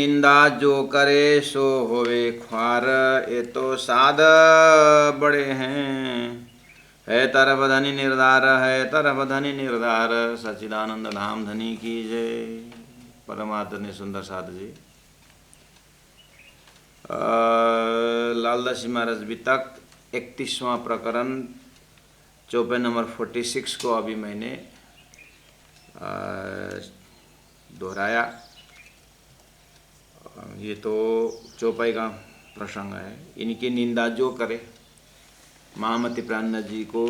निंदा जो करे सो होवे ख्वार, ये तो साध बड़े हैं। है तरफ धनी निर्धार, है तरफ धनी निर्धार, सच्चिदानंद धाम धनी की जय। परमात्मा सुंदर साध जी। लालदास जी महाराज भी तक 31वां प्रकरण चौपाई नंबर 46 को अभी मैंने दोहराया। ये तो चौपाई का प्रसंग है। इनकी निंदा जो करे, महामती प्राणनाथ जी को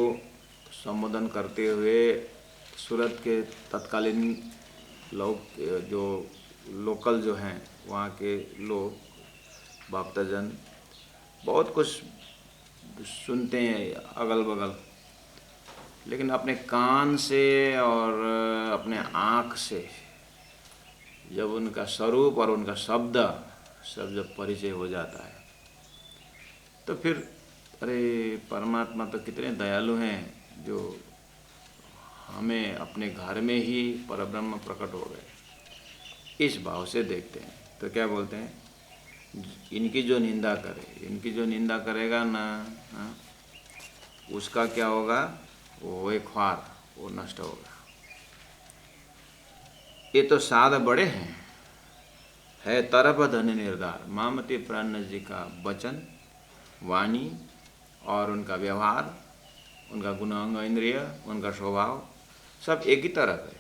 संबोधन करते हुए सूरत के तत्कालीन लोग, जो लोकल जो हैं वहाँ के लोग, भक्तजन बहुत कुछ सुनते हैं अगल बगल, लेकिन अपने कान से और अपने आँख से जब उनका स्वरूप और उनका शब्द सब जब परिचय हो जाता है तो फिर अरे परमात्मा तो कितने दयालु हैं जो हमें अपने घर में ही परब्रह्म प्रकट हो गए, इस भाव से देखते हैं। तो क्या बोलते हैं, इनकी जो निंदा करे, इनकी जो निंदा करेगा ना, उसका क्या होगा, वो एक ख्वार, वो नष्ट होगा। ये तो साध बड़े हैं, है तरफ धनी निर्धार। महामती प्राणनाथ जी का वचन, वाणी और उनका व्यवहार, उनका गुणांग इंद्रिय, उनका स्वभाव सब एक ही तरफ है,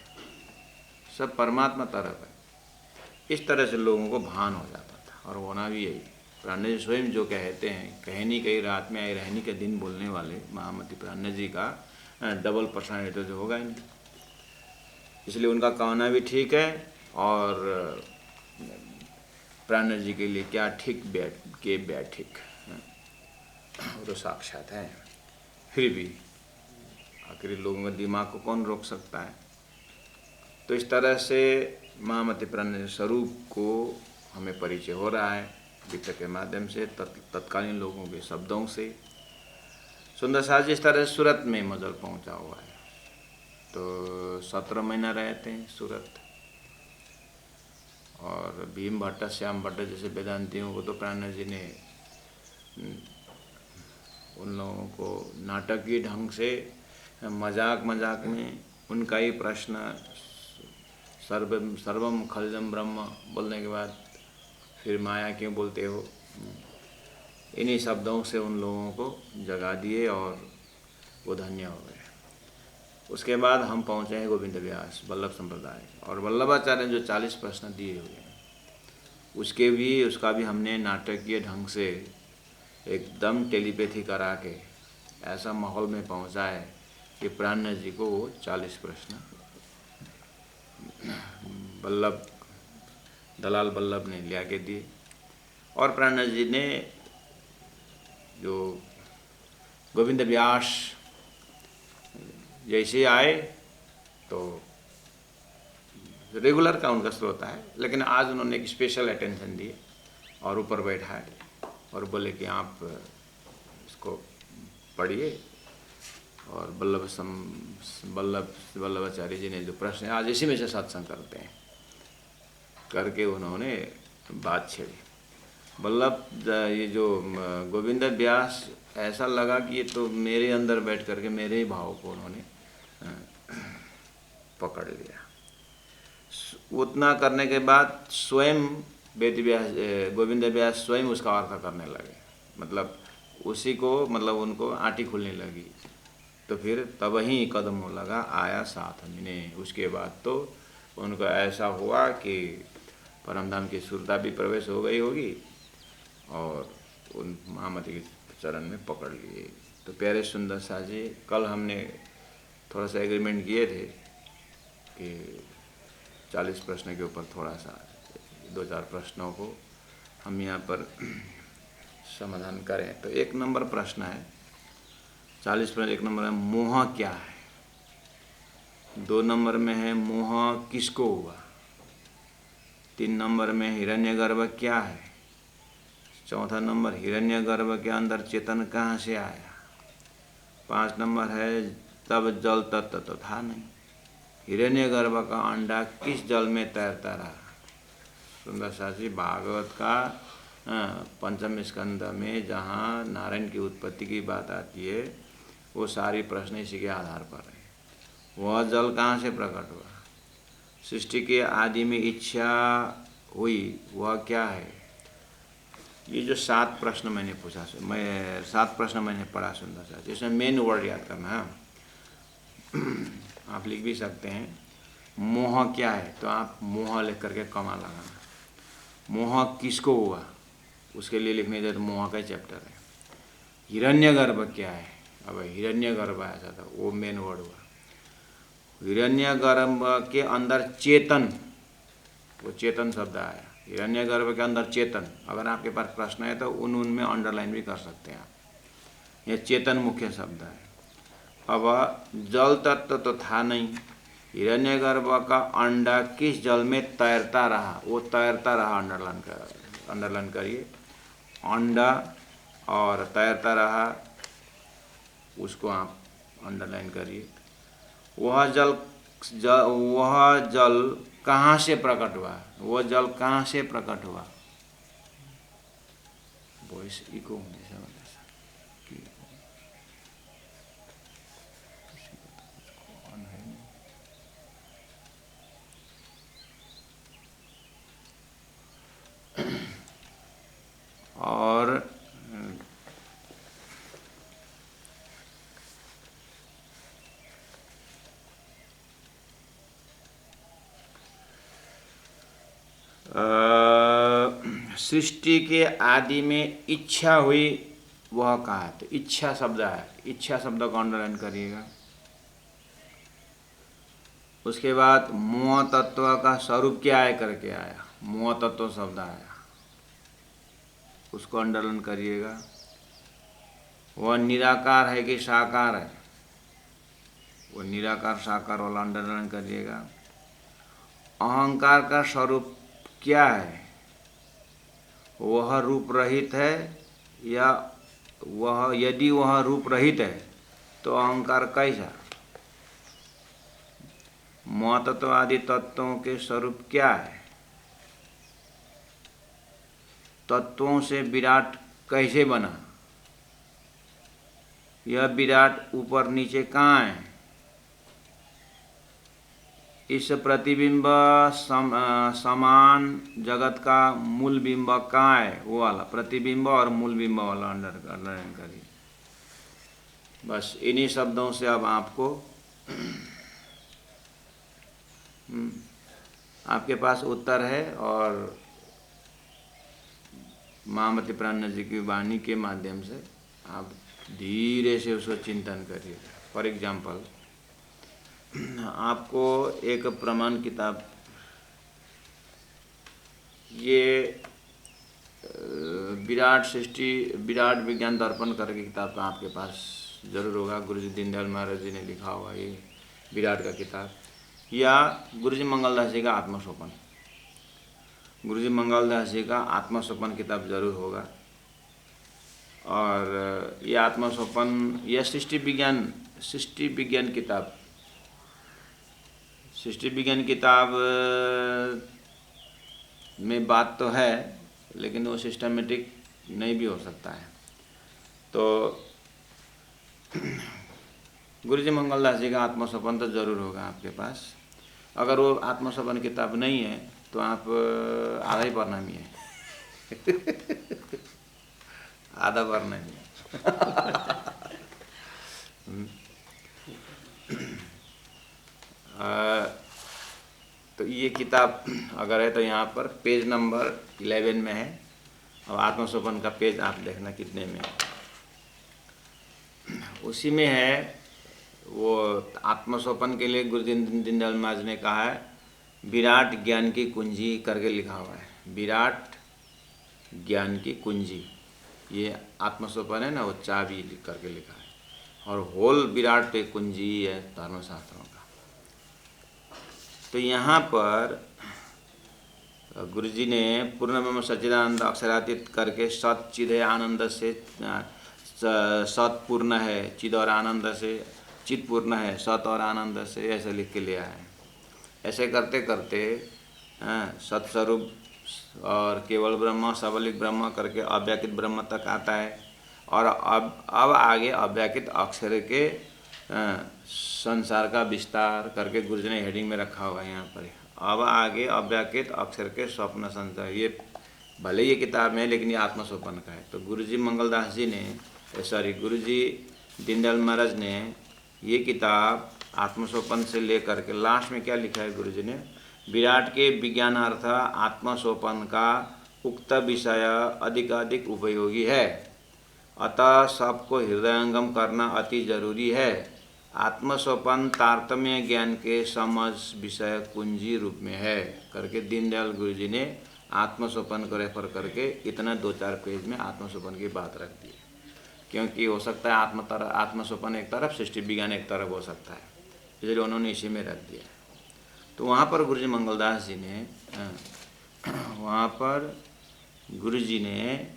सब परमात्मा तरफ है। इस तरह से लोगों को भान हो जाता था, और होना भी यही। प्राणनाथ जी स्वयं जो कहते हैं, कहनी कही रात में आई रहनी के दिन बोलने वाले महामती प्राणनाथ जी का डबल पर्सनालिटी जो होगा ही नहीं, इसलिए उनका कहना भी ठीक है। और प्राणनाथ जी के लिए क्या ठीक बैठिक वो तो साक्षात है। फिर भी आखिर लोगों के दिमाग को कौन रोक सकता है। तो इस तरह से महामती प्राणनाथ स्वरूप को हमें परिचय हो रहा है गीता के माध्यम से, तत्कालीन लोगों के शब्दों से। सुंदर साज इस तरह से सूरत में मजल पहुंचा हुआ है। तो 17 महीना रहते हैं सूरत, और भीम भट्ट, श्याम भट्ट जैसे वेदांतियों को तो प्राणनाथ जी ने उन लोगों को नाटकीय ढंग से मजाक में उनका ही प्रश्न सर्वम खलजम ब्रह्म बोलने के बाद फिर माया क्यों बोलते हो, इन्हीं शब्दों से उन लोगों को जगा दिए और वो धन्य हो गए। उसके बाद हम पहुँचे हैं गोविंद व्यास वल्लभ संप्रदाय, और वल्लभाचार्य ने जो 40 प्रश्न दिए हुए हैं उसका भी हमने नाटकीय ढंग से एकदम टेलीपैथी करा के ऐसा माहौल में पहुँचा है कि प्राणनाथ जी को वो 40 प्रश्न दलाल वल्लभ ने लिया के दिए। और प्राणनाथ जी ने जो गोविंद व्यास जैसे आए तो रेगुलर का उनका श्रोता है, लेकिन आज उन्होंने एक स्पेशल अटेंशन दिए और ऊपर बैठाए और बोले कि आप इसको पढ़िए। और वल्लभाचार्य जी ने जो प्रश्न आज इसी में से सत्संग करते हैं करके उन्होंने बात छेड़ी। ये जो गोविंद व्यास ऐसा लगा कि ये तो मेरे अंदर बैठ करके मेरे ही भाव को उन्होंने पकड़ लिया। उतना करने के बाद स्वयं गोविंद व्यास स्वयं उसका अर्थ करने लगे, मतलब उसी को, मतलब उनको आँटी खुलने लगी। तो फिर तब ही कदम हो लगा आया साथ में। उसके बाद तो उनको ऐसा हुआ कि परमधाम की सुरता भी प्रवेश हो गई होगी और उन महामती के चरण में पकड़ लिए। तो प्यारे सुंदर सा जी, कल हमने थोड़ा सा एग्रीमेंट किए थे कि 40 प्रश्न के ऊपर थोड़ा सा 2-4 प्रश्नों को हम यहाँ पर समाधान करें। तो 1 नंबर प्रश्न है, 40 प्रश्न 1 नंबर है, मोह क्या है। 2 नंबर में है मोह किसको हुआ। 3 नंबर में हिरण्यगर्भ क्या है। 4था नंबर हिरण्यगर्भ के अंदर चेतन कहाँ से आया। 5 नंबर है तब जल तत्व तो था नहीं, हिरण्यगर्भ का अंडा किस जल में तैरता रहा। सुंदर शास्त्री भागवत का पंचम स्कंद में जहाँ नारायण की उत्पत्ति की बात आती है, वो सारी प्रश्न इसी के आधार पर है। वह जल कहाँ से प्रकट हुआ, सृष्टि के आदि में इच्छा हुई, वह क्या है। ये जो 7 प्रश्न मैंने पूछा, 7 प्रश्न मैंने पढ़ा सुंदर शास्त्री, इसमें मेन वर्ड याद करना है। आप लिख भी सकते हैं मोह क्या है, तो आप मोह लिख करके कमा लगाना। मोह किसको हुआ उसके लिए लिखने दे तो मोह का चैप्टर है। हिरण्यगर्भ क्या है, अब हिरण्यगर्भ आया था वो मेन वर्ड हुआ। हिरण्यगर्भ के अंदर चेतन, वो चेतन शब्द आया। हिरण्यगर्भ के अंदर चेतन, अगर आपके पास प्रश्न है तो उनमें अंडरलाइन भी कर सकते हैं आप। यह चेतन मुख्य शब्द है। अब जल तत्व तो था नहीं, हिरण्यगर्भ का अंडा किस जल में तैरता रहा, वो तैरता रहा, अंडरलाइन करिए। अंडा और तैरता रहा, उसको आप अंडरलाइन करिए। वह जल कहाँ से प्रकट हुआ, वह जल कहाँ से प्रकट हुआ। वॉइस इको होने से और सृष्टि के आदि में इच्छा हुई, वह कहा। तो इच्छा शब्द है, इच्छा शब्द को अंडरलाइन करिएगा। उसके बाद मोह तत्व का स्वरूप क्या है करके आया, मोह तत्व शब्द आया, उसको अंडरलाइन करिएगा। वह निराकार है कि साकार है, वो निराकार साकार वाला अंडरलाइन करिएगा। अहंकार का स्वरूप क्या है, वह रूप रहित है या वह, यदि वह रूप रहित है तो अहंकार कैसा। महतत्व आदि तत्वों के स्वरूप क्या है, तत्वों से विराट कैसे बना, यह विराट ऊपर नीचे कहाँ है, इस प्रतिबिंब समान जगत का मूल बिंब कहाँ है, वो वाला प्रतिबिंब और मूल बिंब वाला अंडरलाइन करिए। बस इन्हीं शब्दों से अब आपको आपके पास उत्तर है। और महामती प्राण जी की वाणी के माध्यम से आप धीरे से उसको चिंतन करिए। फॉर एग्जाम्पल, आपको एक प्रमाण किताब, ये विराट सृष्टि विराट विज्ञान दर्पण करके किताब का आपके पास जरूर होगा। गुरुजी दीनदयाल महाराज जी ने लिखा हुआ ये विराट का किताब, या गुरुजी मंगलदास जी का आत्मसोपन, गुरुजी मंगलदास जी का आत्मसोपन किताब जरूर होगा। और ये आत्मसोपन, यह सृष्टि विज्ञान किताब, सृष्टि विज्ञान किताब में बात तो है, लेकिन वो सिस्टमेटिक नहीं भी हो सकता है। तो गुरुजी मंगलदास जी का आत्मसोपन तो जरूर होगा आपके पास। अगर वो आत्मसोपन किताब नहीं है तो आप आधा ही पढ़ना भी है आधा पढ़ना भी तो ये किताब अगर है तो यहाँ पर पेज नंबर 11 में है। अब आत्मसोपन का पेज आप देखना कितने में है, उसी में है। वो आत्मसोपन के लिए गुरुजी दीनदयाल महाराज ने कहा है विराट ज्ञान की कुंजी करके लिखा हुआ है, विराट ज्ञान की कुंजी। ये आत्मसोपन है ना, वो चाबी करके लिखा है, और होल विराट पे कुंजी है धर्मशास्त्रों का। तो यहाँ पर गुरुजी ने पूर्णब्रह्म सच्चिदानंद अक्षरातीत करके सत चिद है, आनंद से सत पूर्ण है, चिद और आनंद से चित पूर्ण है, सत और आनंद से, ऐसे लिख के लिया है। ऐसे करते करते सत्स्वरूप और केवल ब्रह्म, सबलिक ब्रह्म करके अव्याकृत ब्रह्म तक आता है। और अब आगे अव्याकृत अक्षर के संसार का विस्तार करके गुरुजी ने हेडिंग में रखा हुआ है यहाँ पर। अब आगे अव्याकृत अक्षर के स्वप्न संसार, ये भले ये किताब में है लेकिन ये आत्मसोपन का है। तो गुरुजी मंगलदास जी ने गुरुजी दीनदयाल महाराज ने ये किताब आत्मसोपन से लेकर के लास्ट में क्या लिखा है गुरुजी ने, विराट के विज्ञानार्थ आत्मसोपन का उक्त विषय अधिकाधिक उपयोगी है, अतः सबको हृदयंगम करना अति जरूरी है। आत्मसोपन तारतम्य ज्ञान के समझ विषय कुंजी रूप में है करके दीनदयाल गुरुजी ने आत्मसोपन को रेफर करके इतना 2-4 पेज में आत्मसोपन की बात रख दी। क्योंकि हो सकता है आत्मसोपन एक तरफ, सृष्टि विज्ञान एक तरफ हो सकता है, इसलिए उन्होंने इसी में रख दिया। तो वहाँ पर गुरुजी मंगलदास जी ने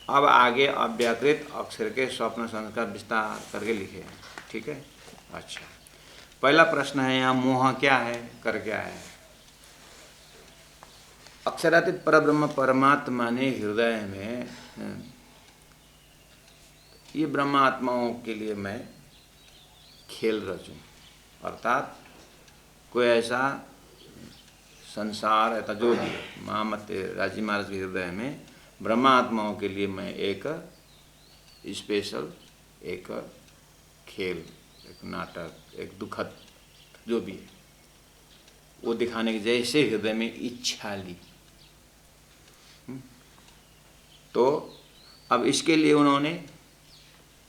अब आगे अव्याकृत अक्षर के स्वप्न संस्कार विस्तार करके लिखे हैं। ठीक है। अच्छा, पहला प्रश्न है यहाँ मोह क्या है करके आया है। अक्षरातीत परब्रह्म परमात्मा ने हृदय में ये ब्रह्मात्माओं के लिए मैं खेल रचूं, अर्थात कोई ऐसा संसार ऐसा जो भी महामते राजी महाराज के हृदय में ब्रह्मात्माओं के लिए मैं एक स्पेशल एक खेल, एक नाटक, एक दुखद जो भी है वो दिखाने की जैसे हृदय में इच्छा ली। तो अब इसके लिए उन्होंने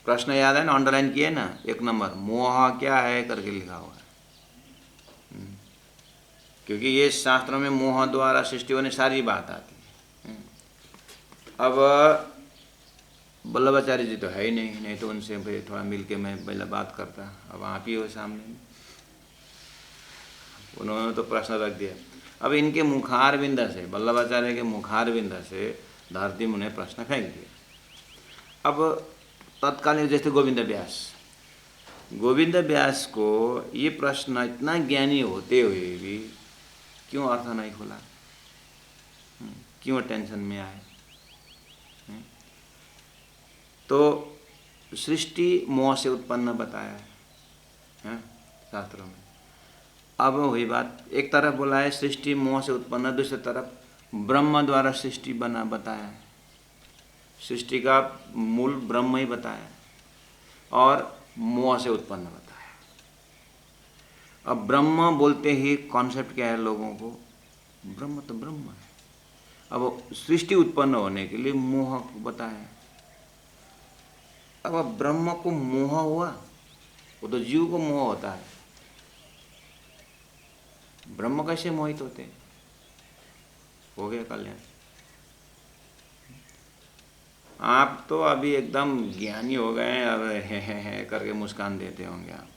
प्रश्न याद है ना, अंडरलाइन किए ना, 1 नंबर मोह क्या है करके लिखा हुआ है। क्योंकि ये शास्त्रों में मोह द्वारा सृष्टि होने सारी बात आती है। अब वल्लभाचार्य जी तो है ही नहीं तो उनसे फिर थोड़ा मिल के मैं पहले बात करता। अब आप ही हो सामने, उन्होंने तो प्रश्न रख दिया। अब इनके मुखारविंद से, वल्लभाचार्य के मुखारविंद से धरती मुने प्रश्न फेंक दिया। अब तत्कालीन जैसे गोविंद व्यास को ये प्रश्न इतना ज्ञानी होते हुए भी क्यों अर्थ नहीं खुला, क्यों टेंशन में आए। तो सृष्टि मोह से उत्पन्न बताया है शास्त्रों में। अब वही बात, एक तरफ बोला है सृष्टि मोह से उत्पन्न, दूसरी तरफ ब्रह्म द्वारा सृष्टि बना बताया है। सृष्टि का मूल ब्रह्म ही बताया और मोह से उत्पन्न बताया। अब ब्रह्म बोलते ही कॉन्सेप्ट क्या है लोगों को, ब्रह्म तो ब्रह्म है। अब सृष्टि उत्पन्न होने के लिए मोह को बताया। अब ब्रह्म को मोह हुआ, वो तो जीव को मोह होता है। ब्रह्म कैसे मोहित होते हैं? हो गया कल्याण। आप तो अभी एकदम ज्ञानी हो गए हैं, अब है करके मुस्कान देते होंगे आप।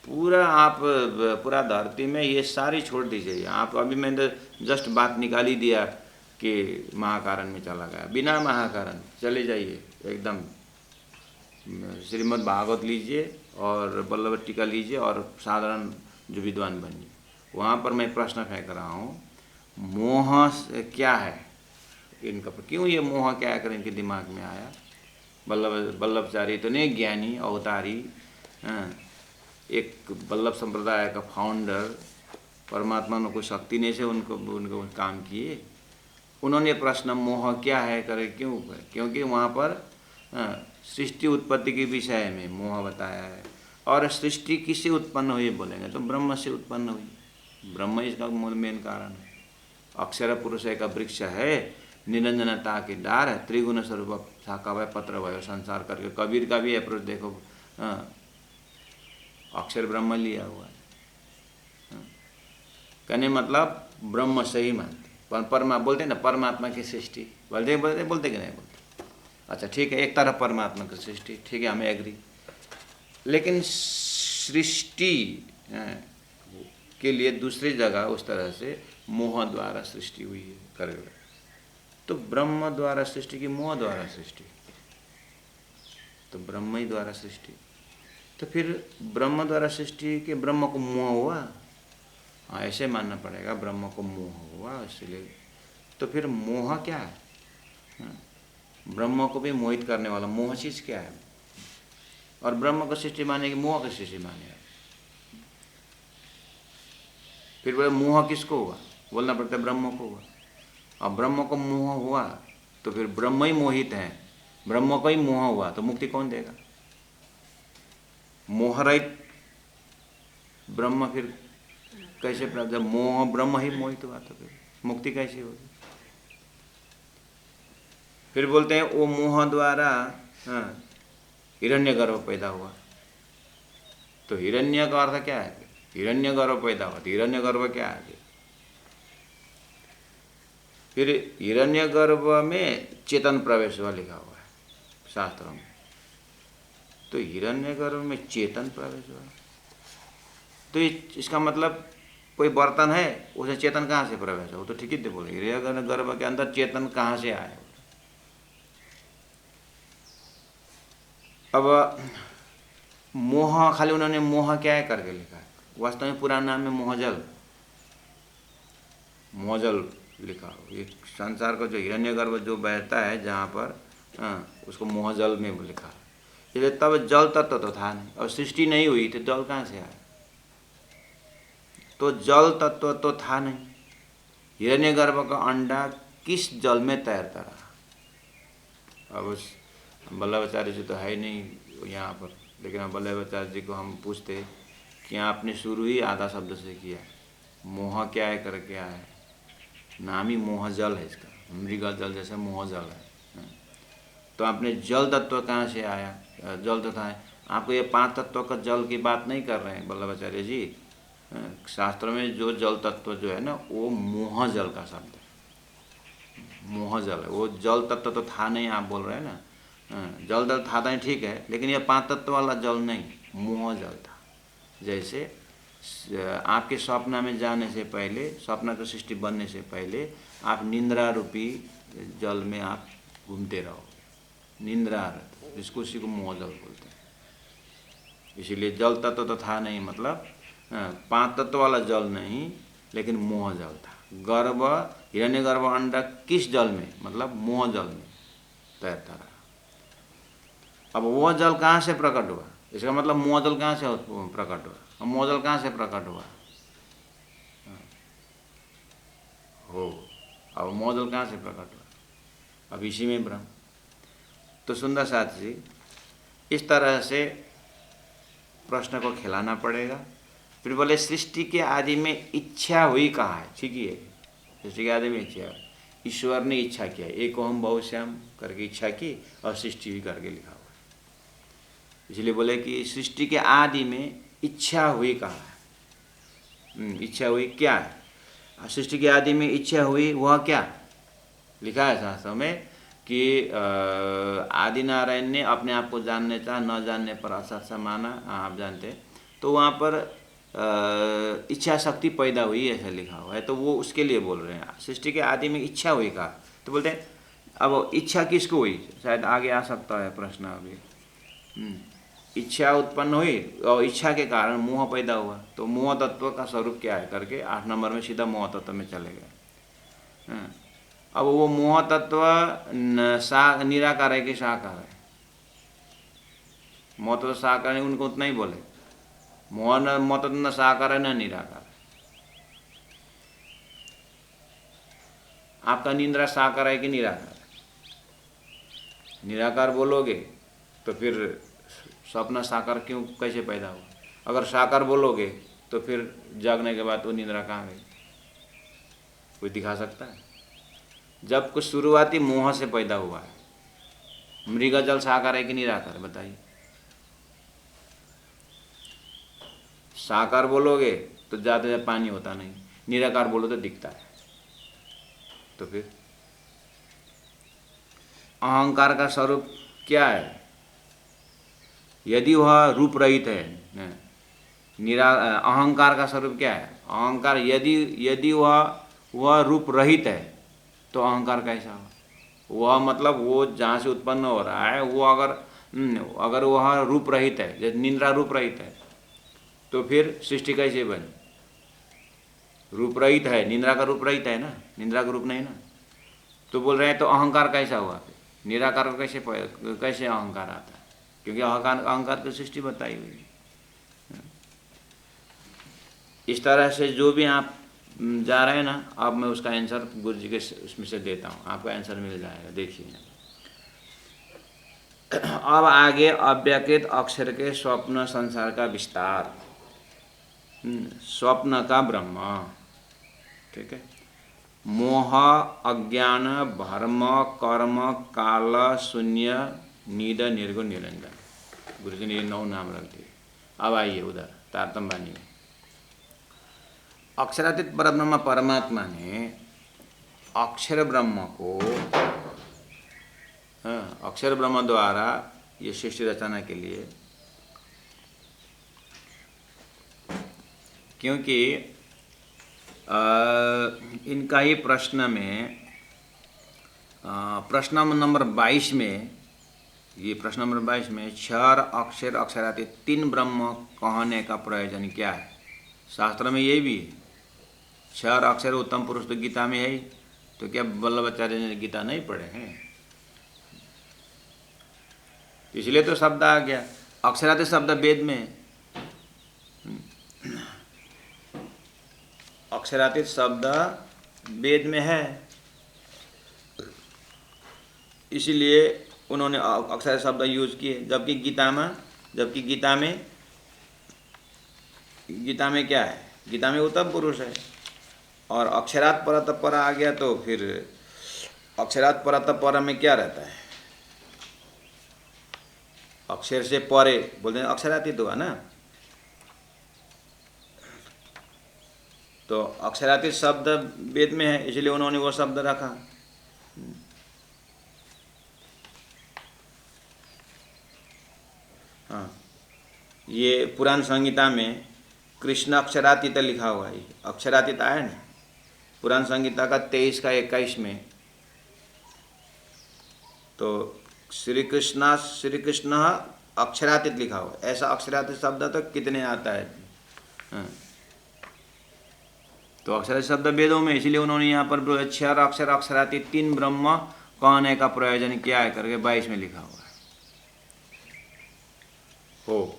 पूरा धरती में ये सारी छोड़ दीजिए। आप अभी मैंने जस्ट बात निकाल ही दिया कि महाकारण में चला गया, बिना महाकारण चले जाइए एकदम श्रीमद् भागवत लीजिए और वल्लभ टीका लीजिए और साधारण जो विद्वान बनिए। वहाँ पर मैं प्रश्न फेंक रहा हूँ, मोह क्या है इनका, क्यों ये मोह क्या कर इनके दिमाग में आया। वल्लभचारी तो नहीं, ज्ञानी अवतारी, एक वल्लभ संप्रदाय का फाउंडर, परमात्मा ने कोई शक्ति नहीं से उनको काम किए। उन्होंने प्रश्न मोह क्या है करे क्यों करे, क्योंकि वहाँ पर सृष्टि उत्पत्ति के विषय में मोह बताया है। और सृष्टि किससे उत्पन्न हुई बोलेंगे तो ब्रह्म से उत्पन्न हुई। ब्रह्म इसका मूल मेन कारण है। अक्षर पुरुष एक वृक्ष है, निरंजनता की डार है, त्रिगुण स्वरूप शाखा भय पत्र भयो संसार करके कबीर का भी अप्रोच देखो, अक्षर ब्रह्म लिया हुआ है। कहने मतलब ब्रह्म से ही मानते, पर बोलते ना परमात्मा की सृष्टि, बोलते कि नहीं बोलते। अच्छा ठीक है, एक तरफ परमात्मा की सृष्टि, ठीक है, हमें एग्री। लेकिन सृष्टि के लिए दूसरी जगह उस तरह से मोह द्वारा सृष्टि हुई है करेगा। तो ब्रह्म द्वारा सृष्टि की मोह द्वारा सृष्टि, तो ब्रह्म ही द्वारा सृष्टि। तो फिर ब्रह्म द्वारा सृष्टि के ब्रह्म को मोह हुआ, हाँ, ऐसे मानना पड़ेगा, ब्रह्म को मोह हुआ इसलिए। तो फिर मोह क्या है? हाँ, ब्रह्म को भी मोहित करने वाला मोह चीज क्या है? और ब्रह्म को सृष्टि मानेगी, मोह की सृष्टि मानेगा। फिर बोले मोह किसको हुआ? बोलना पड़ता है ब्रह्म को हुआ। अब ब्रह्म को मोह हुआ तो फिर ब्रह्म ही मोहित है, ब्रह्म को ही मोह हुआ तो मुक्ति कौन देगा? मोह रहित ब्रह्म फिर कैसे प्राप्त? जब मोह ब्रह्म ही मोहित हुआ तो फिर मुक्ति कैसे होगी? फिर बोलते हैं वो मोह द्वारा हिरण्यगर्भ पैदा हुआ। तो हिरण्य का अर्थ क्या है? हिरण्यगर्भ पैदा हुआ। तो हिरण्यगर्भ क्या है? फिर हिरण्यगर्भ में चेतन प्रवेश हुआ लिखा हुआ है शास्त्रों में। तो हिरण्यगर्भ में चेतन प्रवेश हुआ तो इसका मतलब कोई बर्तन है उसे चेतन कहाँ से प्रवेश हो? तो ठीक ही बोले, हिरण्यगर्भ के अंदर चेतन कहाँ से आया? अब मोह खाली उन्होंने मोह क्या है करके लिखा है, वास्तव में पूरा नाम है मोहजल। मोहजल लिखा हो, ये संसार का जो हिरण्यगर्भ जो बहता है जहाँ पर उसको मोहजल में लिखा है। इसलिए तब जल तत्व तो था नहीं, और सृष्टि नहीं हुई तो जल कहाँ से आया? तो जल तत्व तो था नहीं। हिरण्यगर्भ का अंडा किस जल में तैरता रहा? अब उस वल्लभाचार्य जी तो है ही नहीं यहाँ पर, लेकिन अब वल्लभाचार्य जी को हम पूछते कि आपने शुरू ही आधा शब्द से किया, मोह क्या है करके आया है, नाम ही मोह जल है इसका, मृगा जल जैसे मोह जल है। तो आपने जल तत्व कहाँ से आया? जल तत्व है, आपको ये 5 तत्वों का जल की बात नहीं कर रहे हैं वल्लभाचार्य जी। शास्त्र में जो जल तत्व जो है ना वो मोह जल का शब्द है, मोह जल है। वो जल तत्व तो था नहीं, आप बोल रहे हैं ना, जल तत्व था नहीं, ठीक है, लेकिन ये 5 तत्व वाला जल नहीं, मोह जल था। जैसे आपके स्वप्न में जाने से पहले, स्वप्न की सृष्टि बनने से पहले आप निंद्रा रूपी जल में आप घूमते रहो, निंद्रा, जिसको उसी को मोह जल बोलते हैं। इसीलिए जल तत्व तो था नहीं, मतलब 5 तत्व वाला जल नहीं, लेकिन मोह जल था। गर्भ, हिरण्यगर्भ अंडा किस जल में? मतलब मोह जल में तैरता रहा। अब वो जल कहाँ से प्रकट हुआ? इसका मतलब मोह जल कहाँ से प्रकट हुआ? अब मोह जल कहाँ से प्रकट हुआ? हो, अब मोह जल कहाँ से प्रकट हुआ? अब इसी में ब्रह्म। तो सुंदर साथ जी इस तरह से प्रश्न को खिलाना पड़ेगा। फिर बोले सृष्टि के आदि में इच्छा हुई कहाँ है? ठीक ही है, सृष्टि के आदि में इच्छा, ईश्वर ने इच्छा किया, एक ओम बहुश्याम करके इच्छा की और सृष्टि भी करके लिखा हुआ है। इसलिए बोले कि सृष्टि के आदि में इच्छा हुई कहाँ है? इच्छा हुई क्या है? सृष्टि के आदि में इच्छा हुई वह क्या लिखा है शास्त्रों में कि आदि नारायण ने अपने आप को जानने चाहा, न जानने पर असत माना, आप जानते हैं। तो वहाँ पर इच्छा शक्ति पैदा हुई ऐसा लिखा हुआ है। तो वो उसके लिए बोल रहे हैं सृष्टि के आदि में इच्छा हुई कहा। तो बोलते हैं अब इच्छा किसको हुई? शायद आगे आ सकता है प्रश्न अभी। इच्छा उत्पन्न हुई और इच्छा के कारण मोह पैदा हुआ। तो मोह तत्व का स्वरूप क्या है करके 8 नंबर में सीधा मोह तत्व में चले गए। अब वो मोह तत्व निराकार है कि साकार है? मोह तत्व साकार है, उनको उतना ही बोले। मोह तत्व न साकार है न निराकार है। आपका निंद्रा साकार है कि निराकार है? निराकार बोलोगे तो फिर स्वप्न साकार क्यों कैसे पैदा हुआ? अगर साकार बोलोगे तो फिर जागने के बाद वो निंद्रा कहाँ गई? कोई दिखा सकता है? जब कुछ शुरुआती मोह से पैदा हुआ है। मृगा जल साकार है कि निराकार है? बताइए। साकार बोलोगे तो ज़्यादा पानी होता नहीं, निराकार बोलो तो दिखता है। तो फिर अहंकार का स्वरूप क्या है? यदि वह रूप रहित है, अहंकार का स्वरूप क्या है? अहंकार यदि वह रूप रहित है तो अहंकार कैसा हो? वह मतलब वो जहाँ से उत्पन्न हो रहा है वो अगर वह रूप रहित है, जैसे निंद्रा रूप रहित है, तो फिर सृष्टि कैसे बनी? रूप रहित है, निद्रा का रूप रहित है ना, निद्रा का रूप नहीं ना। तो बोल रहे हैं तो अहंकार कैसा हुआ फिर, निराकार को कैसे अहंकार आता है, क्योंकि अहंकार की सृष्टि बताई हुई है। इस तरह से जो भी आप जा रहे हैं ना, अब मैं उसका आंसर गुरु जी के उसमें से देता हूँ, आपका आंसर मिल जाएगा। देखिए अब आगे अव्यकृत अक्षर के स्वप्न संसार का विस्तार, स्वप्न का ब्रह्म, ठीक है। मोह अज्ञान भर्म कर्म काल शून्य निद निर्गुण निरंजन, गुरु जी ने ये 9 नाम रख दिए। अब आइए उधर तारतम्य वाणी में, अक्षरातीत परब्रह्म परमात्मा ने अक्षर ब्रह्म को, अक्षर ब्रह्म द्वारा ये सृष्टि रचना के लिए, क्योंकि इनका ही प्रश्न में, प्रश्न नंबर 22 में, ये प्रश्न नंबर 22 में क्षर अक्षर अक्षरातीत 3 ब्रह्म कहने का प्रयोजन क्या है। शास्त्र में ये भी है, क्षर अक्षर उत्तम पुरुष तो गीता में है ही, तो क्या वल्लभाचार्य ने गीता नहीं पढ़े हैं, इसलिए तो शब्द आ गया। अक्षरातीत शब्द वेद में, अक्षरातीत शब्द वेद में है, इसीलिए उन्होंने अक्षर शब्द यूज किए। जबकि गीता में क्या है, गीता में उत्तम पुरुष है, और अक्षरात परत पर आ गया तो फिर अक्षरात परत पर में क्या रहता है, अक्षर से परे बोलते हैं, अक्षरातीत हुआ ना। तो अक्षरातीत शब्द वेद में है, इसलिए उन्होंने वो शब्द रखा। हाँ, ये पुराण संहिता में कृष्ण अक्षरातीत लिखा हुआ है, अक्षरातीत आया ना पुराण संहिता का 23 का 21 में। तो श्री कृष्ण अक्षरातीत लिखा हुआ है, ऐसा अक्षरातीत शब्द तो कितने आता है। हाँ, तो अक्षरातीत शब्द वेदों में, इसलिए उन्होंने यहाँ पर क्षर अक्षर अक्षरातीत 3 ब्रह्म कहने का प्रयोजन क्या है करके 22 में लिखा हुआ है। हो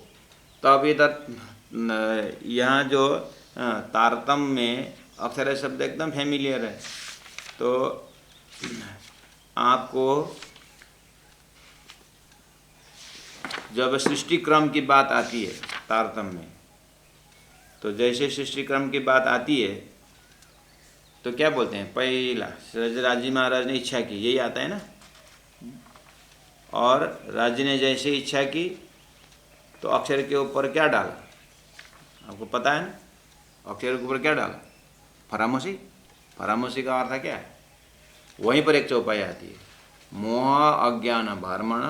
तब इधर यहाँ जो तारतम्य में अक्षर शब्द एकदम फैमिलियर है, तो आपको जब सृष्टि क्रम की बात आती है तारतम्य में, तो जैसे सृष्टि क्रम की बात आती है तो क्या बोलते हैं, पहला राजी महाराज ने इच्छा की, यही आता है ना। और राजी ने जैसे इच्छा की तो अक्षर के ऊपर क्या डाला, आपको पता है ना, अक्षर के ऊपर क्या डाला, फरामोशी। फरामोशी का अर्थ क्या है, वहीं पर एक चौपाई आती है, मोह अज्ञान भर्मण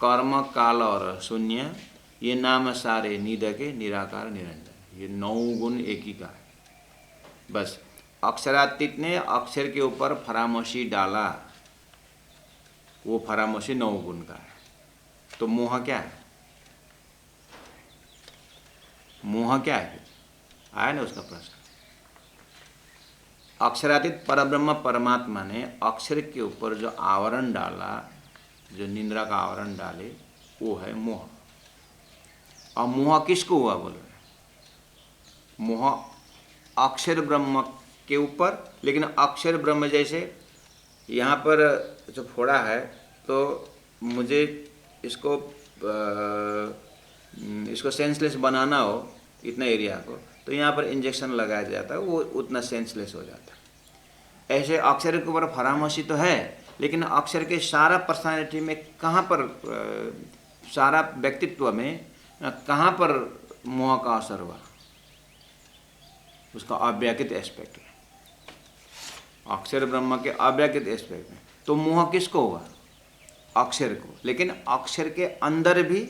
कर्म काल और शून्य, ये नाम सारे निध के निराकार निरंजन। ये 9 गुण एक ही का है। बस अक्षरातीत ने अक्षर के ऊपर फरामोशी डाला, वो फरामोशी 9 गुण का है। तो मोह क्या है, मोह क्या है, आया ना उसका प्रश्न। अक्षरातीत परब्रह्म परमात्मा ने अक्षर के ऊपर जो आवरण डाला, जो निंद्रा का आवरण डाले, वो है मोह। और मोह किसको हुआ बोल रहे, मोह अक्षर ब्रह्म के ऊपर। लेकिन अक्षर ब्रह्म जैसे यहाँ पर जो फोड़ा है, तो मुझे इसको सेंसलेस बनाना हो इतना एरिया को, तो यहाँ पर इंजेक्शन लगाया जाता है, वो उतना सेंसलेस हो जाता है। ऐसे अक्षर के ऊपर फरामोशी तो है, लेकिन अक्षर के सारा पर्सनालिटी में कहाँ पर, सारा व्यक्तित्व में कहाँ पर मोह का असर हुआ, उसका अव्यक्त एस्पेक्ट है, अक्षर ब्रह्म के अव्यक्त एस्पेक्ट में। तो मोह किसको हुआ, अक्षर को। लेकिन अक्षर के अंदर भी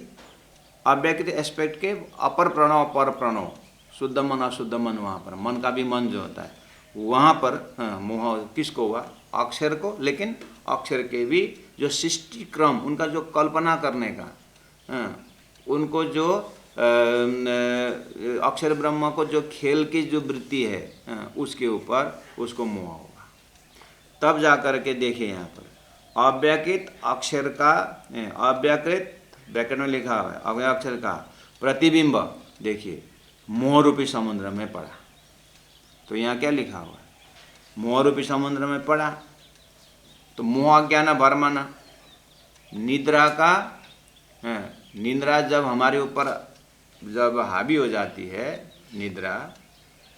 अव्यक्त एस्पेक्ट के अपर प्रणव पर प्रणव, शुद्ध मन अशुद्ध मन, वहाँ पर मन का भी मन जो होता है वहाँ पर मोह किसको हुआ, अक्षर को। लेकिन अक्षर के भी जो सृष्टि क्रम, उनका जो कल्पना करने का, उनको जो अक्षर ब्रह्म को जो खेल की जो वृत्ति है उसके ऊपर उसको मोह होगा। तब जा कर के देखिए यहाँ पर अव्याकृत अक्षर का अव्याकृत ब्रैकेट में लिखा हुआ है अव्यय अक्षर का प्रतिबिंब देखिए मोह रूपी समुद्र में पड़ा। तो यहाँ क्या लिखा हुआ है मोह रूपी समुद्र में पड़ा। तो मोह अज्ञान भरमाना निद्रा का निद्रा जब हमारे ऊपर जब हावी हो जाती है निद्रा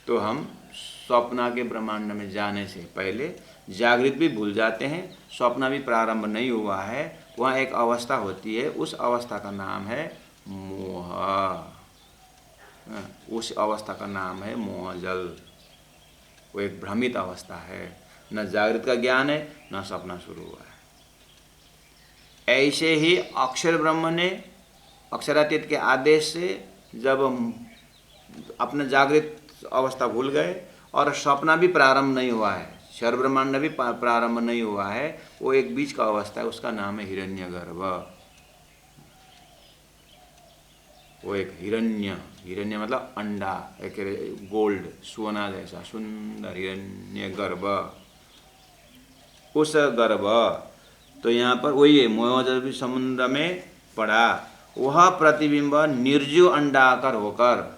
तो हम स्वप्न के ब्रह्मांड में जाने से पहले जागृत भी भूल जाते हैं। स्वप्न भी प्रारंभ नहीं हुआ है, वहाँ एक अवस्था होती है, उस अवस्था का नाम है मोह। उस अवस्था का नाम है मोहजल। वो एक भ्रमित अवस्था है, न जागृत का ज्ञान है न सपना शुरू हुआ है। ऐसे ही अक्षर ब्रह्म ने अक्षरातीत के आदेश से जब अपना जागृत अवस्था भूल गए और सपना भी प्रारंभ नहीं हुआ है, क्षर ब्रह्मांड भी प्रारंभ नहीं हुआ है, वो एक बीच का अवस्था है, उसका नाम है हिरण्यगर्भ। वो एक हिरण्य मतलब अंडा, एक गोल्ड सोना जैसा सुंदर हिरण्यगर्भ। उस गर्भ तो यहाँ पर वही है मोहजल भी समुद्र में पड़ा। वह प्रतिबिंब निर्जीव अंडा आकर होकर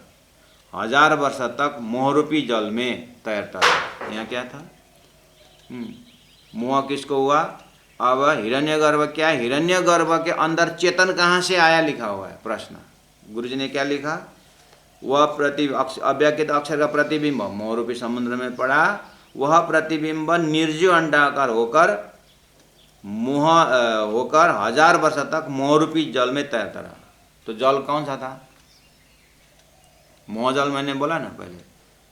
1000 वर्ष तक मोहरूपी जल में तैरता रहा। यहाँ क्या था मोह किसको हुआ। अब हिरण्यगर्भ क्या है, हिरण्यगर्भ के अंदर चेतन कहाँ से आया लिखा हुआ है प्रश्न। गुरुजी ने क्या लिखा, वह अव्याकृत अक्षर का प्रतिबिंब मोहरूपी समुद्र में पड़ा। वह प्रतिबिंब निर्जीव अंडाकार होकर मोह होकर 1000 वर्ष तक मोहरूपी जल में तैरता रहा। तो जल कौन सा था, मोहजल मैंने बोला ना पहले,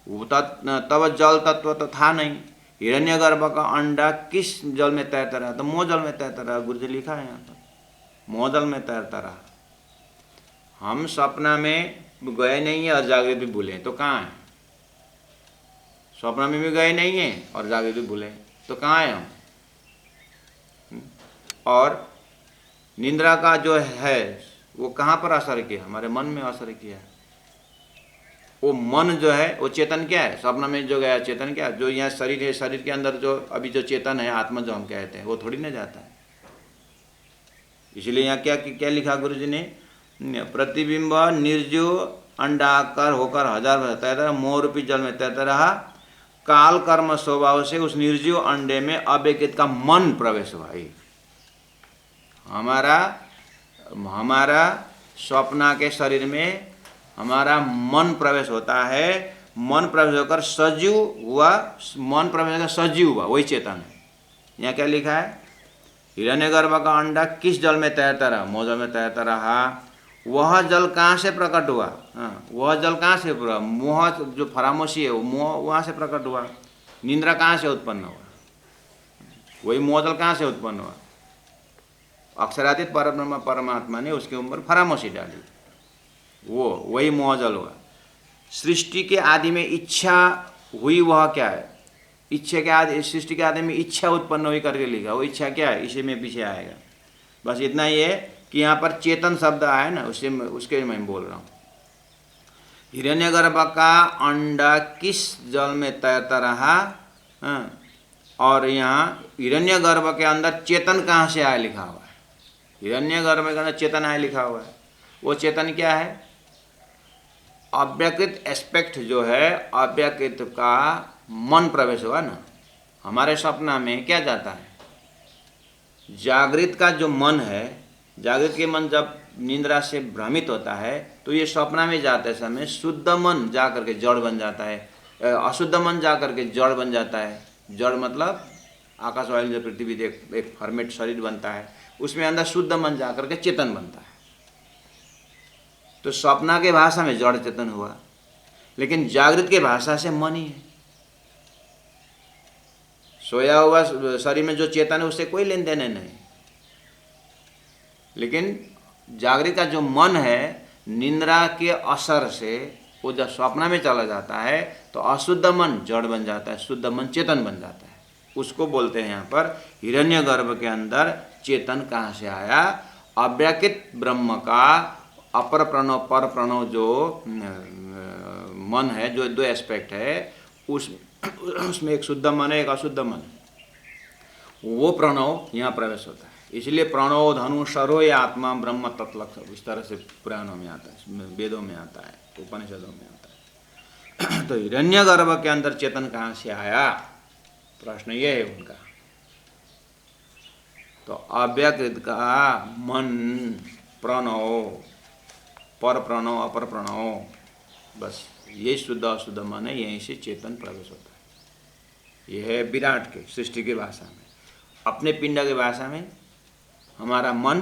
वो तब जल तत्व तो था नहीं। हिरण्यगर्भ का अंडा किस जल में तैरता रहा, तो मोह जल में तैरता रहा। गुरुजी लिखा है यहाँ पर मोहजल में तैरता रहा। हम सपना में गए नहीं है और जागृत भी भूले तो कहाँ है, सपना में भी गए नहीं है और जागृत भी भूले तो कहाँ है हम। और निद्रा का जो है वो कहाँ पर असर किया, हमारे मन में असर किया। वो मन जो है वो चेतन क्या है, सपना में जो गया चेतन क्या है, जो यहाँ शरीर है, शरीर के अंदर जो अभी जो चेतन है आत्मा जो हम कहते हैं वो थोड़ी ना जाता है। इसलिए यहाँ क्या लिखा गुरुजी ने, प्रतिबिंब निर्जीव अंडाकार होकर 1000 वर्ष तैरता, मोहरूपी जल में तैरता रहा। काल कर्म स्वभाव से उस निर्जीव अंडे में अव्यकृत का मन प्रवेश हुआ। हमारा स्वप्ना के शरीर में हमारा मन प्रवेश होता है। मन प्रवेश होकर सजीव हुआ, मन प्रवेश होकर सजीव हुआ, वही चेतन है। यहाँ क्या लिखा है, हिरण्यगर्भ का अंडा किस जल में तैरता रहा, मोहजल में तैरता रहा। वह जल कहाँ से प्रकट हुआ, वह जल कहाँ से पूरा मोह जो फरामोशी है वो मोह वहाँ से प्रकट हुआ। निद्रा कहाँ से उत्पन्न हुआ, वही मोहजल कहाँ से उत्पन्न हुआ। अक्षरातीत परब्रह्म परमात्मा ने उसके ऊपर फरामोशी डाली, वो वही मोहजल हुआ। सृष्टि के आदि में इच्छा हुई, वह क्या है, इच्छा के आदि, सृष्टि के आदि में इच्छा उत्पन्न हुई करके लिखा, वो इच्छा क्या है इसी में पीछे आएगा। बस इतना ही है कि यहाँ पर चेतन शब्द आया ना, उसके मैं बोल रहा हूँ। हिरण्यगर्भ का अंडा किस जल में तैरता रहा, और यहाँ हिरण्यगर्भ के अंदर चेतन कहाँ से आया लिखा हुआ है। हिरण्यगर्भ के अंदर चेतन आया लिखा हुआ है। वो चेतन क्या है, अव्यकृत एस्पेक्ट जो है, अव्यकृत का मन प्रवेश हुआ ना। हमारे सपना में क्या जाता है, जागृत का जो मन है, जागृत के मन जब निद्रा से भ्रमित होता है तो ये सपना में जाते समय शुद्ध मन जा करके जड़ बन जाता है, अशुद्ध मन जा करके जड़ बन जाता है। जड़ मतलब आकाश वायु जो पृथ्वी एक फॉर्मेट शरीर बनता है, उसमें अंदर शुद्ध मन जा करके चेतन बनता है। तो सपना के भाषा में जड़ चेतन हुआ, लेकिन जागृत के भाषा से मन ही है। सोया हुआ शरीर में जो चेतन है उससे कोई लेन देन नहीं, लेकिन जागृत का जो मन है निद्रा के असर से वो जब स्वप्न में चला जाता है तो अशुद्ध मन जड़ बन जाता है, शुद्ध मन चेतन बन जाता है। उसको बोलते हैं यहाँ पर हिरण्यगर्भ के अंदर चेतन कहाँ से आया, अव्यकृत ब्रह्म का अपर प्रणव पर प्रणव जो मन है, जो दो एस्पेक्ट है, उसमें एक शुद्ध मन है, एक अशुद्ध मन है, वो प्रणव यहाँ प्रवेश होता है। इसलिए प्रणव धनु सरो या आत्मा ब्रह्म तत्लक्ष, इस तरह से पुराणों में आता है, वेदों में आता है, उपनिषदों में आता है। तो हिरण्यगर्भ के अंदर चेतन कहाँ से आया, प्रश्न ये है उनका। तो अव्यकृत का मन, प्रणव, पर प्रणव, अपर प्रणव, बस ये शुद्ध अशुद्ध मन है, यहीं से चेतन प्रवेश होता है। यह है विराट के सृष्टि की भाषा में। अपने पिंड की भाषा में हमारा मन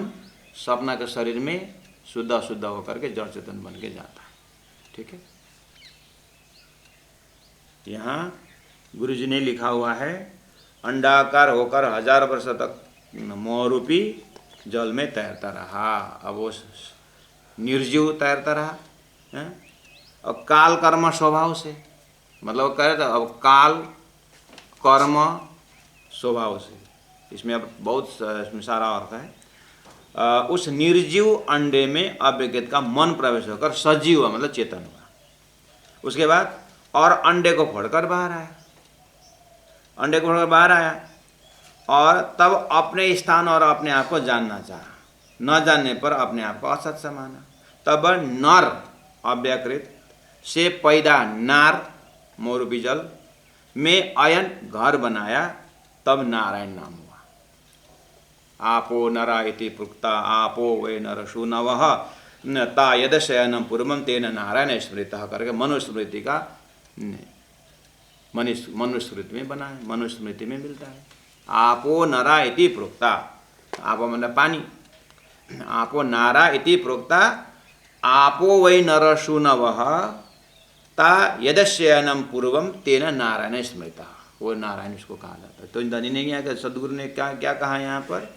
सपना के शरीर में शुद्ध अशुद्ध होकर के जड़ चेतन बन के जाता है। ठीक है, यहाँ गुरु जी ने लिखा हुआ है, अंडाकार होकर 1000 वर्ष तक मोहरूपी जल में तैरता रहा। अब वो निर्जीव तैरता रहा है, और काल कर्म स्वभाव से, मतलब कह रहे अब काल कर्म स्वभाव से, इसमें अब बहुत सारा अर्थ है। उस निर्जीव अंडे में अव्यक्त का मन प्रवेश होकर सजीव हुआ, मतलब चेतन हुआ। उसके बाद और अंडे को फोड़कर बाहर आया, अंडे को फोड़कर बाहर आया, और तब अपने स्थान और अपने आप को जानना चाहा। न जानने पर अपने आप को असत्य माना। तब नर अव्यकृत से पैदा नार मोरूपी जल में अयन घर बनाया, तब नारायण नाम हुआ। आपो नरा इति प्रोक्ता आपो वे नरसु नवः ता यदशयनम पूर्वम तेन नारायण स्मृतः करके मनुस्मृति का मनुस्मृति में बना है, मनुस्मृति में मिलता है। आपो नरा इति प्रोक्ता, आपो मतलब पानी, आपो नारा इति प्रोक्ता आपो वै नरसु नवः ता यदशयनम पूर्वम तेन नारायण स्मृतः, वो नारायण उसको कहा जाता है। तो धनी ने क्या, सदगुरु ने क्या क्या कहा यहाँ पर,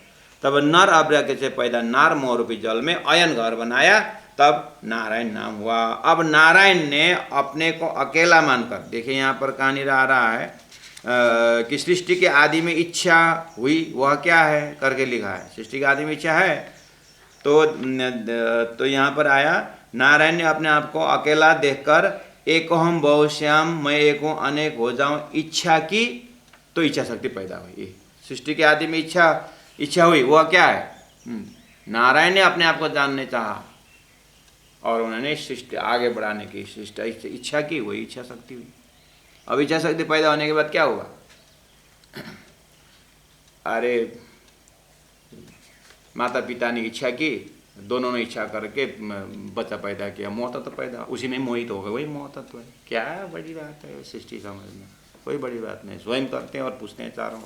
तब नर अव्यक्त से पैदा नार मोहरूपी जल में अयन घर बनाया, तब नारायण नाम हुआ। अब नारायण ने अपने को अकेला मानकर, देखिए यहाँ पर कहानी आ रहा है कि सृष्टि के आदि में इच्छा हुई, वह क्या है करके लिखा है। सृष्टि के आदि में इच्छा है, तो यहाँ पर आया, नारायण ने अपने आप को अकेला देखकर एकोहम बहुश्याम, मैं एक हूँ अनेक हो जाऊं, इच्छा की, तो इच्छा शक्ति पैदा हुई। सृष्टि के आदि में इच्छा हुई, वह क्या है, नारायण ने अपने आप को जानने चाहा और उन्होंने सृष्टि आगे बढ़ाने की सृष्टि इच्छा की, वही इच्छा शक्ति हुई। अब इच्छा शक्ति पैदा होने के बाद क्या हुआ, अरे माता पिता ने इच्छा की, दोनों ने इच्छा करके बच्चा पैदा किया, मोह तत्व पैदा, उसी में मोहित हो गए, वही मोह तत्व है। क्या बड़ी बात है सृष्टि समझना, कोई बड़ी बात नहीं, स्वयं करते हैं और पूछते हैं चारों।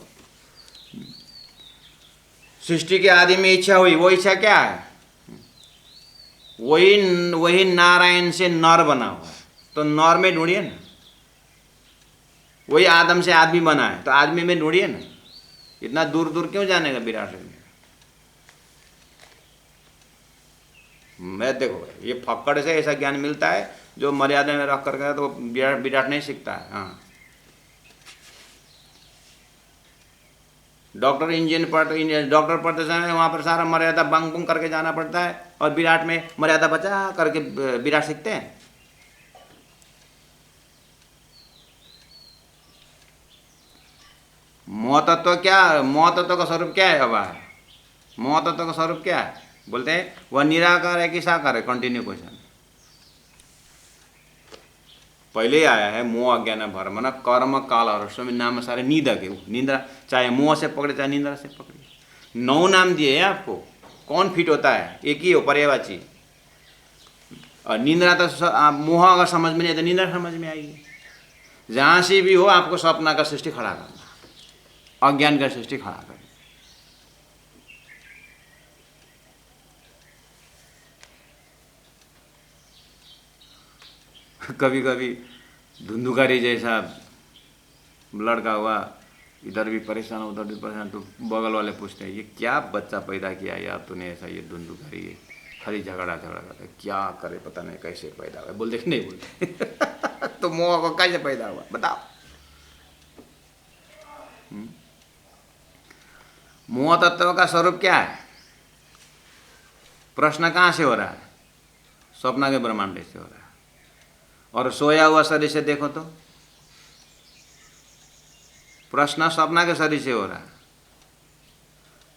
सृष्टि के आदि में इच्छा हुई, वो इच्छा क्या है, वही नारायण से नर बना हुआ है, तो नर में ढूंढिए ना। वही आदम से आदमी बना है, तो आदमी में ढूंढिए ना। इतना दूर दूर क्यों जाने का विराट में। मैं देखो ये फक्कड़ से ऐसा ज्ञान मिलता है जो मर्यादा में रख करके, तो विराट नहीं सीखता है। हाँ, डॉक्टर इंजीनियर डॉक्टर पढ़ते समय वहाँ पर सारा मर्यादा बंग बुंग करके जाना पड़ता है, और विराट में मर्यादा बचा करके विराट सीखते हैं। मोह तत्व क्या, मोह तत्व का स्वरूप क्या है। अब मोह तत्व का स्वरूप क्या है, बोलते हैं वह निराकार है कि साकार है। कंटिन्यू क्वेश्चन पहले ही आया है, मोह अज्ञान भ्रम न कर्म काल और स्वामी नाम सारे नींदा के, निंद्रा चाहे मोह से पकड़े चाहे निंद्रा से पकड़े। 9 नाम दिए हैं आपको, कौन फिट होता है, एक ही हो पर्यायवाची। और निंद्रा तो मोह अगर समझ में नहीं तो निंद्रा समझ में आएगी। जहाँ से भी हो आपको सपना का सृष्टि खड़ा करना, अज्ञान का सृष्टि खड़ा करना। कभी कभी धुंधुकारी जैसा लड़का हुआ, इधर भी परेशान उधर भी परेशान, तो बगल वाले पूछते हैं ये क्या बच्चा पैदा किया यार तूने ऐसा, ये धुंधुकारी है, खाली झगड़ा करता है, क्या करे पता नहीं कैसे पैदा हुआ। बोलते नहीं बोलते तो मोह को कैसे पैदा हुआ बताओ। मोह तत्व का स्वरूप क्या है, प्रश्न कहाँ से हो रहा है। स्वप्न के ब्रह्मांड से हो रहा है। और सोया हुआ शरीर से देखो तो प्रश्न स्वप्न के शरीर से हो रहा है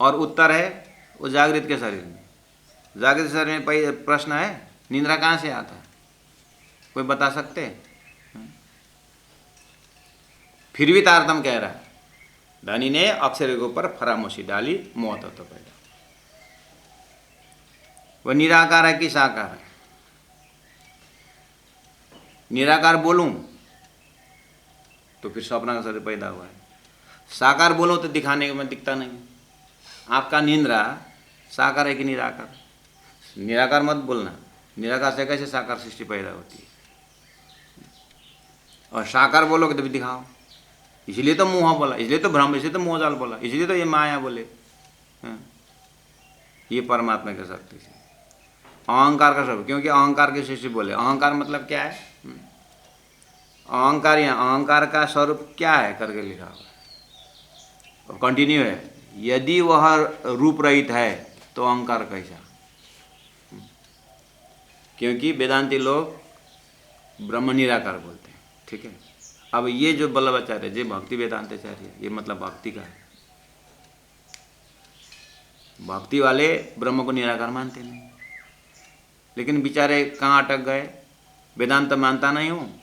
और उत्तर है वो जागृत के शरीर में। जागृत शरीर में प्रश्न है, निंद्रा कहाँ से आता है, कोई बता सकते हैं? फिर भी तारतम कह रहा है, धनी ने अक्षर के ऊपर फरामोशी डाली, मोह तत्व पैदा। वह निराकार है कि साकार है? निराकार बोलूं तो फिर स्वप्न का शरीर पैदा हुआ है, साकार बोलूं तो दिखाने में दिखता नहीं। आपका निंद्रा साकार है कि निराकार? निराकार मत बोलना, निराकार से कैसे साकार सृष्टि पैदा होती है? और साकार बोलोगे तो भी दिखाओ। इसलिए तो मोह बोला, इसलिए तो भ्रम, इसलिए तो मोहजाल बोला, इसलिए तो ये माया बोले। ये परमात्मा के शक्ति से, अहंकार का स्वरूप, क्योंकि अहंकार की सृष्टि बोले। अहंकार मतलब क्या है? अहंकार, यहाँ अहंकार का स्वरूप क्या है करके लिखा हुआ, कंटिन्यू है। यदि वह रूप रहित है तो अहंकार कैसा? क्योंकि वेदांती लोग ब्रह्म निराकार बोलते हैं, ठीक है। अब ये जो बल्लभाचार्य जी भक्ति वेदांताचार्य, ये मतलब भक्ति का है। भक्ति वाले ब्रह्म को निराकार मानते नहीं, लेकिन बेचारे कहाँ अटक गए? वेदांत मानता नहीं हूँ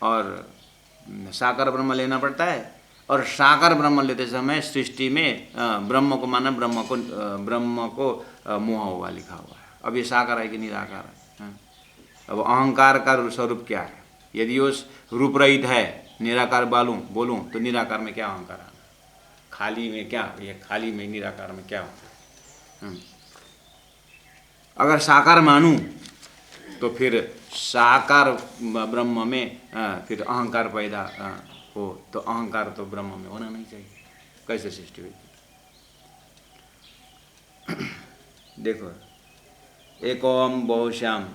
और साकार ब्रह्म लेना पड़ता है, और साकार ब्रह्म लेते समय सृष्टि में ब्रह्म को माना, ब्रह्म को मोह हुआ लिखा हुआ है। अब ये साकार है कि निराकार है? अब अहंकार का स्वरूप क्या है? यदि उस रूप रहित है, निराकार बोलूं तो निराकार में क्या अहंकार आना? खाली में क्या, ये खाली में निराकार में क्या होगा? अगर साकार मानूं तो फिर साकार ब्रह्म में फिर अहंकार पैदा हो, तो अहंकार तो ब्रह्म में होना नहीं चाहिए। कैसे सृष्टि हुई? देखो, एक ओम बहुश्याम,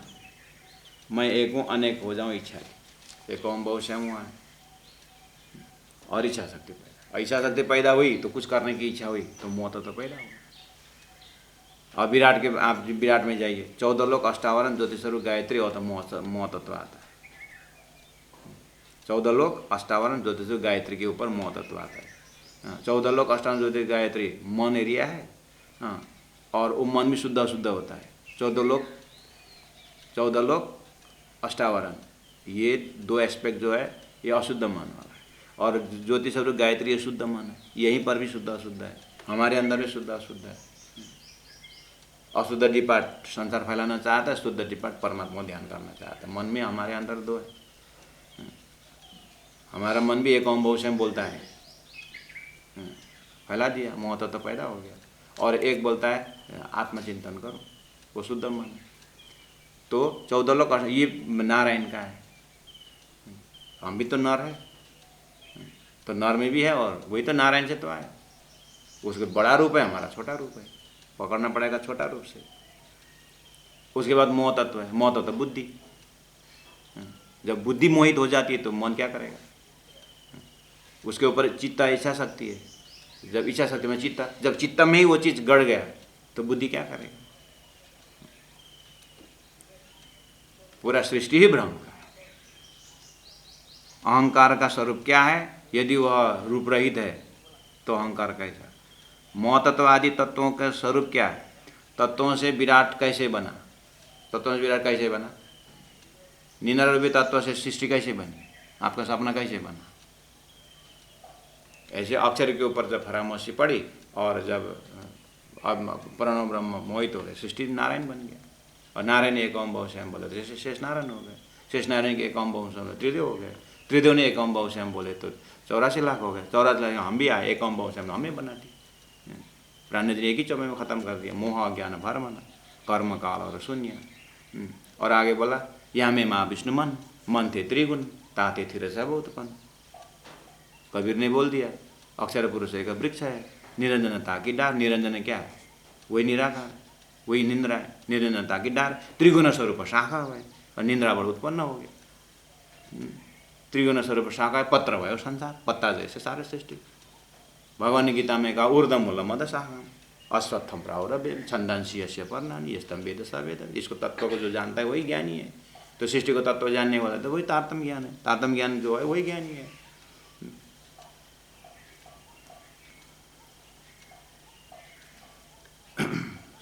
मैं एक हूँ अनेक हो जाऊँ इच्छा है। एक ओम बहुश्याम हुआ है और इच्छा शक्ति पैदा। इच्छा शक्ति पैदा हुई तो कुछ करने की इच्छा हुई तो मोह तत्व पैदा हुआ। और विराट के, आप विराट में जाइए, 14 लोक, अष्टावरण, ज्योतिषरूप, गायत्री और तो मोह तत्व आता है। 14 लोक, अष्टावरण, ज्योतिषरूप, गायत्री के ऊपर मोह तत्व आता है। 14 लोक, अष्टावरण, ज्योतिष, गायत्री मन एरिया है, और वो मन भी शुद्ध अशुद्ध होता है। 14 लोक अष्टावरण, ये 2 एस्पेक्ट जो है ये अशुद्ध मन वाला है, और ज्योतिष स्वरूप गायत्री ये शुद्ध मन है। यहीं पर भी शुद्ध अशुद्ध है, हमारे अंदर भी शुद्ध अशुद्ध है। अशुद्ध डिपार्ट संसार फैलाना चाहता है, शुद्ध डिपार्ट परमात्मा ध्यान करना चाहता है। मन में हमारे अंदर 2 है। हमारा मन भी एक ओम बहुश्याम बोलता है, फैला दिया, मोह तत्व पैदा हो गया। और एक बोलता है आत्मचिंतन करो, वो शुद्ध मन है। तो 14 लोक ये नारायण का है। हम भी तो नर है, तो नर में भी है, और वही तो नारायण से तो आया। उसका बड़ा रूप है, हमारा छोटा रूप है, पकड़ना पड़ेगा छोटा रूप से। उसके बाद मोह तत्व है। मोह तत्व बुद्धि। जब बुद्धि मोहित हो जाती है तो मन क्या करेगा? उसके ऊपर चित्ता इच्छा शक्ति है। जब इच्छा शक्ति में चित्ता, जब चित्ता में ही वो चीज गड़ गया तो बुद्धि क्या करेगा? पूरा सृष्टि ही भ्रम का है। अहंकार का स्वरूप क्या है? यदि वह रूप रहित है तो अहंकार कैसा? मोह तत्व आदि तत्वों का स्वरूप क्या है? तत्वों से विराट कैसे बना? तत्वों से विराट कैसे बना? निंद्रा रूपी तत्व से सृष्टि कैसे बनी? आपका सपना कैसे बना? ऐसे अक्षर के ऊपर जब फरामोशी पड़ी और जब प्रणव ब्रह्म मोहित हो गए, सृष्टि नारायण बन गया। और नारायण एक ओम बहुश्याम बोले तो जैसे शेष नारायण हो गए। शेष नारायण के एक ओम बहुश्याम बोले त्रिदेव हो गए। त्रिदेव ने एक ओम बहुश्याम बोले तो 84 लाख हो गए। 84 लाख हम भी आए, एक ओम बहुश्याम हमें बना दी। प्राण ने एक ही चौबे में खत्म कर दिया। मोह अज्ञान भर मना, कर्म काल और शून्य। और आगे बोला या में माँ विष्णु मन थे त्रिगुण, ताते थिर सब उत्पन्न। कबीर ने बोल दिया अक्षर पुरुष एक वृक्ष है, निरंजनता की डार। निरंजन क्या है? वही निराकार, वही निंद्रा है। निरंजनता की डार त्रिगुण स्वरूप शाखा है, और निंद्रा बड़ उत्पन्न हो गया। त्रिगुण स्वरूप शाखा पत्र भयो संसार, पत्ता जैसे सारे सृष्टि। भगवान गीता में कहा ऊर्ध्वमूलम अधः शाखा, अश्वत्थम प्रावरव्य छंदांसी यस्य पर्णानि यस्तम वेद स वेद। इसको तत्व को जो जानता है वही ज्ञानी है। तो सृष्टि को तत्व जानने वाला तो वही तारतम ज्ञान है। तारतम ज्ञान जो है वही ज्ञानी है।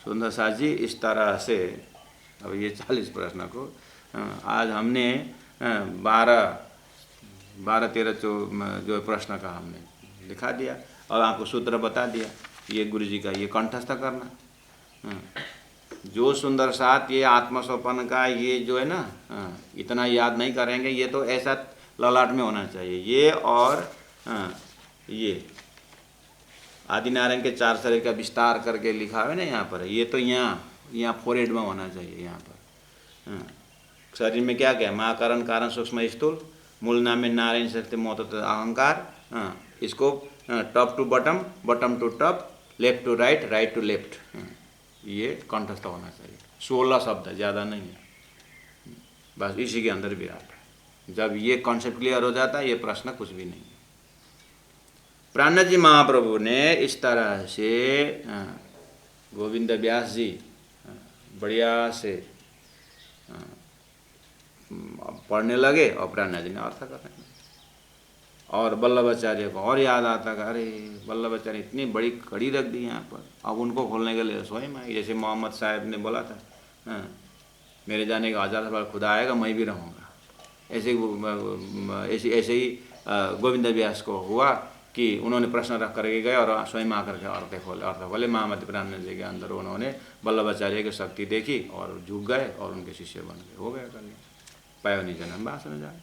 सुंदर साथ जी, इस तरह से अब ये 40 प्रश्न को आज हमने 12-13 जो प्रश्न का हमने लिखा दिया और आपको सूत्र बता दिया। ये गुरु जी का ये कंठस्थ करना। जो सुंदर साथ ये आत्मसोपन का ये जो है ना, इतना याद नहीं करेंगे। ये तो ऐसा ललाट में होना चाहिए। ये और ये आदिनारायण के 4 शरीर का विस्तार करके लिखा है ना यहाँ पर, ये तो यहाँ फोरहेड में होना चाहिए। यहाँ पर शरीर में क्या क्या, माँ कारण कारण सूक्ष्म स्थूल, मूल नाम में नारायण शक्ति महत्व अहंकार। इसको top to bottom, bottom to top, left to right, right to left, ये कंठस्थ होना चाहिए। 16 शब्द, ज़्यादा नहीं है, बस इसी के अंदर विराट है। जब ये कॉन्सेप्ट क्लियर हो जाता है, ये प्रश्न कुछ भी नहीं है। प्राणनाथ जी महाप्रभु ने इस तरह से गोविंद व्यास जी बढ़िया से पढ़ने लगे और प्राणनाथ जी ने अर्थ करने लगे। और वल्लभाचार्य को और याद आता कि अरे वल्लभाचार्य इतनी बड़ी कड़ी रख दी यहाँ पर, अब उनको खोलने के लिए स्वयं आए। जैसे मोहम्मद साहब ने बोला था, मेरे जाने का 1000 साल खुदा आएगा, मैं भी रहूँगा। ऐसे ही गोविंद व्यास को हुआ कि उन्होंने प्रश्न रख करके गए और स्वयं आकर के अर्थ खोले। महामति प्राणनाथ जी के अंदर उन्होंने वल्लभाचार्य की शक्ति देखी और झुक गए और उनके शिष्य बन गए, हो गया कल्याण। पायो नहीं जन्म बास न जाए।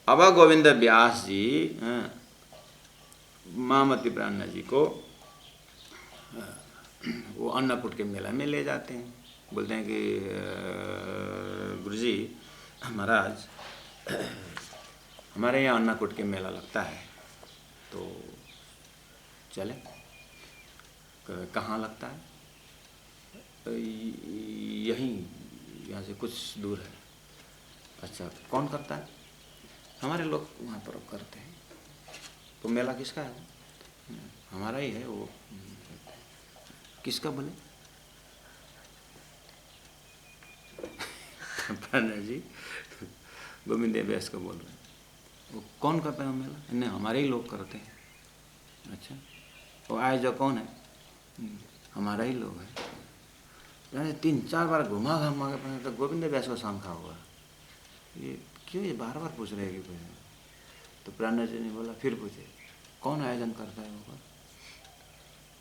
अब गोविंद व्यास जी महामति प्राणनाथ जी को वो अन्नकूट के मेला में ले जाते हैं। बोलते हैं कि गुरुजी महाराज, हमारे यहाँ अन्नकूट के मेला लगता है, तो चले। कहाँ लगता है? यहीं, यहाँ से कुछ दूर है। अच्छा, कौन करता है? हमारे लोग वहाँ पर करते हैं। तो मेला किसका है? हमारा ही है। वो किसका बोले? प्राणनाथ जी गोविंद व्यास को बोल रहे हैं। वो कौन करता है मेला? नहीं, हमारे ही लोग करते हैं। अच्छा, वो आए जो कौन है? हमारा ही लोग है। 3-4 बार घुमा के तो गोविंद व्यास को शंका हुआ, ये क्यों ये बार बार पूछ रहे हैं कि? तो प्राणनाथ जी ने बोला, फिर पूछे कौन आयोजन करता है वो?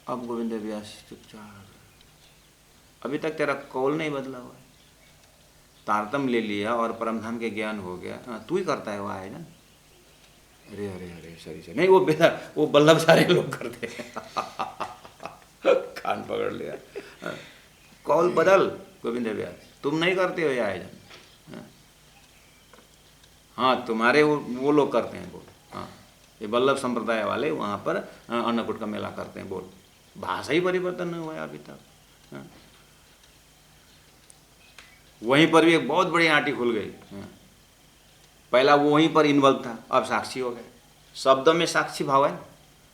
अब गोविंद व्यास चुपचाप, अभी तक तेरा कौल नहीं बदला हुआ है। तारतम ले लिया और परमधाम के ज्ञान हो गया, तू ही करता है वो आयोजन? अरे अरे अरे, सही नहीं, वो बल्लभ सारे लोग करते हैं। कान पकड़ लिया। कौल बदल गोविंद व्यास, तुम नहीं करते हो ये आयोजन। हाँ, तुम्हारे वो लोग करते हैं। बोल, हाँ, ये वल्लभ संप्रदाय वाले वहाँ पर अन्नकूट का मेला करते हैं। बोल, भाषा ही परिवर्तन नहीं हुआ अभी तक। हाँ। वहीं पर भी एक बहुत बड़ी आंटी खुल गई। हाँ। पहला वो वहीं पर इन्वॉल्व था, अब साक्षी हो गए। शब्दों में साक्षी भाव है।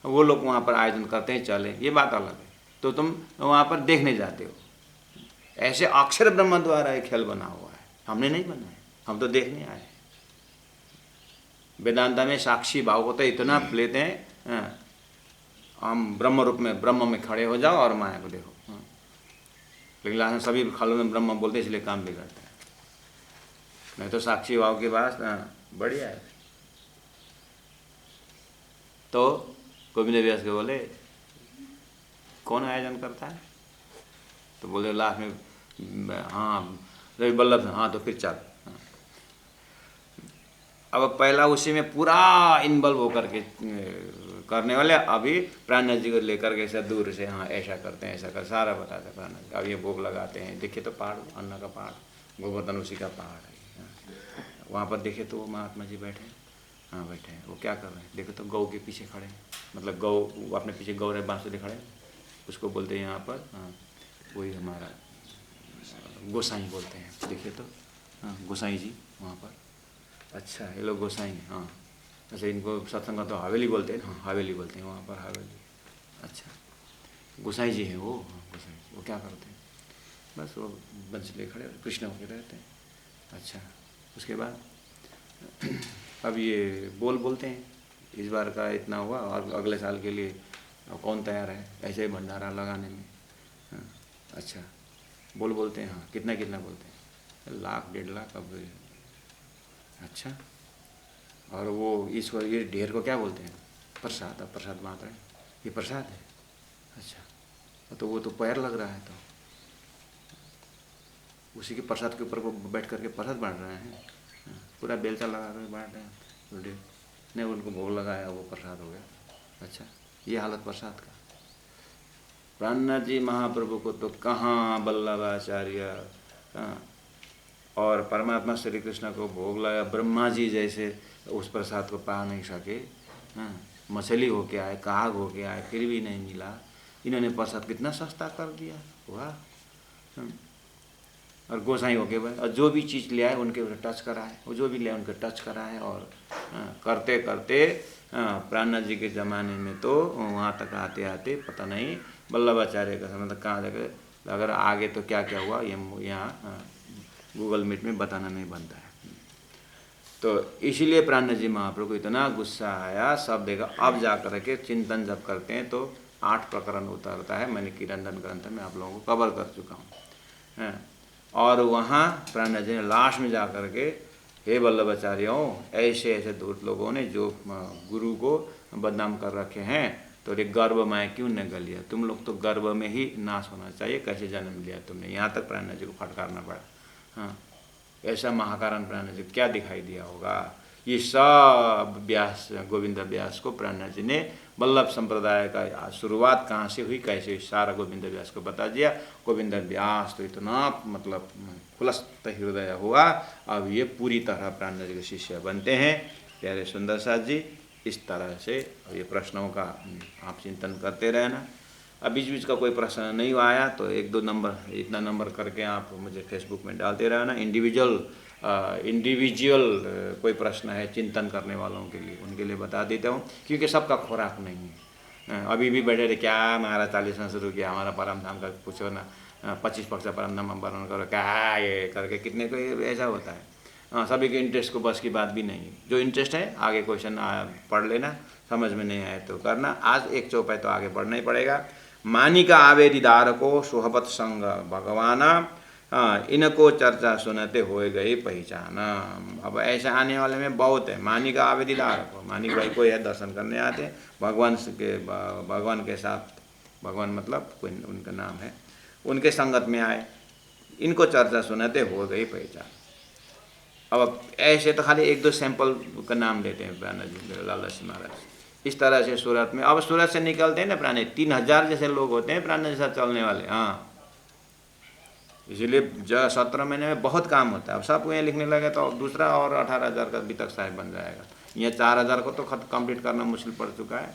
वो लोग वहाँ पर आयोजन करते हैं, चले, ये बात अलग है। तो तुम वहाँ पर देखने जाते हो। ऐसे अक्षर ब्रह्म द्वारा एक खेल बना हुआ है, हमने नहीं बनाया, हम तो देखने आए। वेदांता में साक्षी भाव को तो इतना लेते हैं, हम ब्रह्म रूप में, ब्रह्म में खड़े हो जाओ और माया को देखो। लेकिन लास्ट में सभी खालों में ब्रह्म बोलते, इसलिए काम बिगड़ता है। नहीं तो साक्षी भाव की बात बढ़िया है। तो गोविंद व्यास के बोले, कौन आयोजन करता है? तो बोले लास्ट में, हाँ रवि वल्लभ। हाँ, तो फिर चल। अब पहला उसी में पूरा इन्वॉल्व होकर के करने वाले, अभी प्राणनाथ जी को लेकर के ऐसा दूर से, हाँ ऐसा करते हैं, ऐसा कर, सारा बताते हैं प्राणनाथ जी। अब ये भोग लगाते हैं, देखिए तो पहाड़, अन्न का पहाड़, गोवर्धन उसी का पहाड़ है। वहाँ पर देखे तो वो महात्मा जी बैठे हैं। हाँ बैठे हैं। वो क्या कर रहे हैं? देखो तो गौ के पीछे खड़े हैं, मतलब गौ अपने पीछे गौ रहे बांसुरी खड़े, उसको बोलते हैं यहाँ पर, हाँ वही हमारा गोसाई बोलते हैं। देखिए तो, हाँ गोसाई जी वहाँ पर। अच्छा, ये लोग गोसाई हैं। हाँ, अच्छा, इनको सत्संग तो हवेली बोलते हैं। हाँ हवेली बोलते हैं वहाँ पर, हवेली। अच्छा, गोसाई जी हैं वो, गोसाई जी, वो क्या करते हैं? बस वो बंच ले खड़े कृष्ण होके रहते हैं। अच्छा, उसके बाद अब ये बोलते हैं इस बार का इतना हुआ और अगले साल के लिए कौन तैयार है ऐसे ही भंडारा लगाने में? हाँ, अच्छा, बोलते हैं, हाँ कितना कितना बोलते हैं? 1,00,000 1,50,000 अब। अच्छा, और वो इसको ये ढेर को क्या बोलते हैं? प्रसाद। अब प्रसाद बांट रहे हैं, ये प्रसाद है। अच्छा, तो वो तो पैर लग रहा है, तो उसी के प्रसाद के ऊपर वो बैठ करके प्रसाद बांट रहे हैं। पूरा बेलचा लगा कर बांट रहे हैं, नहीं उनको भोग लगाया वो प्रसाद हो गया। अच्छा, ये हालत प्रसाद का। प्राणनाथ जी महाप्रभु को तो कहाँ वल्लभाचार्य और परमात्मा श्री कृष्ण को भोग लगा, ब्रह्मा जी जैसे उस प्रसाद को पा नहीं सके। मछली होके आए, काग होके आए, फिर भी नहीं मिला। इन्होंने प्रसाद कितना सस्ता कर दिया, वाह। और गोसाई होके भाई, और जो भी चीज़ ले आए उनके टच कराए, वो जो भी ले आए उनके टच कराए। और करते करते प्राणनाथ जी के ज़माने में तो वहाँ तक आते आते पता नहीं वल्लभाचार्य का समय तक कहाँ जाकर, अगर आगे तो क्या क्या हुआ ये यहाँ गूगल मीट में बताना नहीं बनता है। तो इसीलिए प्राणनाथ जी महाप्रभु को इतना गुस्सा आया, सब देखा। अब जा कर के चिंतन जब करते हैं तो 8 प्रकरण उतरता है। मैंने किरंदन ग्रंथ में आप लोगों को कवर कर चुका हूँ। और वहाँ प्राणनाथ जी ने लास्ट में जा कर के, हे वल्लभाचार्यों, ऐसे ऐसे दूत लोगों ने जो गुरु को बदनाम कर रखे हैं, तो ये गर्भ में क्यों न गलिया? तुम लोग तो गर्भ में ही नाश होना चाहिए, कैसे जन्म लिया तुमने? यहाँ तक प्राणनाथ जी को फटकारना पड़ा। हाँ, ऐसा महाकारण प्राणनाथ जी क्या दिखाई दिया होगा? ये सब व्यास, गोविंद व्यास को प्राणनाथ जी ने वल्लभ संप्रदाय का शुरुआत कहाँ से हुई, कैसे सारा गोविंद व्यास को बता दिया। गोविंद व्यास तो इतना मतलब खुलस्त हृदय हुआ, अब ये पूरी तरह प्राणनाथ जी के शिष्य बनते हैं। प्यारे सुंदर साथ जी, इस तरह से ये प्रश्नों का आप चिंतन करते रहना। अब बीच बीच का कोई प्रश्न नहीं आया तो 1-2 नंबर, इतना नंबर करके आप मुझे फेसबुक में डालते रहना। इंडिविजुअल कोई प्रश्न है चिंतन करने वालों के लिए, उनके लिए बता देता हूँ, क्योंकि सबका खुराक नहीं है। अभी भी बैठे रहे, क्या हमारा 40वां शुरू किया, हमारा परम धाम का पूछो ना, 25 पक्ष परम धाम वर्णन करो, क्या ये करके कितने को ऐसा होता है। सभी के इंटरेस्ट को बस की बात भी नहीं है। जो इंटरेस्ट है आगे क्वेश्चन पढ़ लेना, समझ में नहीं आए तो करना। आज एक चौपाई तो आगे पढ़ना ही पड़ेगा। मानिका आवेदीदार को सोहबत संग भगवाना, इनको चर्चा सुनते होए गई पहचाना। अब ऐसे आने वाले में बहुत है। मानिका आवेदीदार को, मानिक भाई कोई है दर्शन करने आते हैं भगवान के साथ, भगवान मतलब कोई उनका नाम है, उनके संगत में आए, इनको चर्चा सुनते हो गई पहचान। अब ऐसे तो खाली 1-2 सैंपल का नाम लेते हैं प्राणनाथ जी, लाला जी महाराज। इस तरह से सूरत में, अब सूरत से निकलते हैं ना प्राणी, 3,000 जैसे लोग होते हैं प्राणनाथ जी साथ चलने वाले। हाँ, इसीलिए 17 महीने में बहुत काम होता है। अब सब यहाँ लिखने लगे तो दूसरा और 18,000 का अभी तक साहिब बन जाएगा। यहाँ 4,000 को तो कंप्लीट करना मुश्किल पड़ चुका है।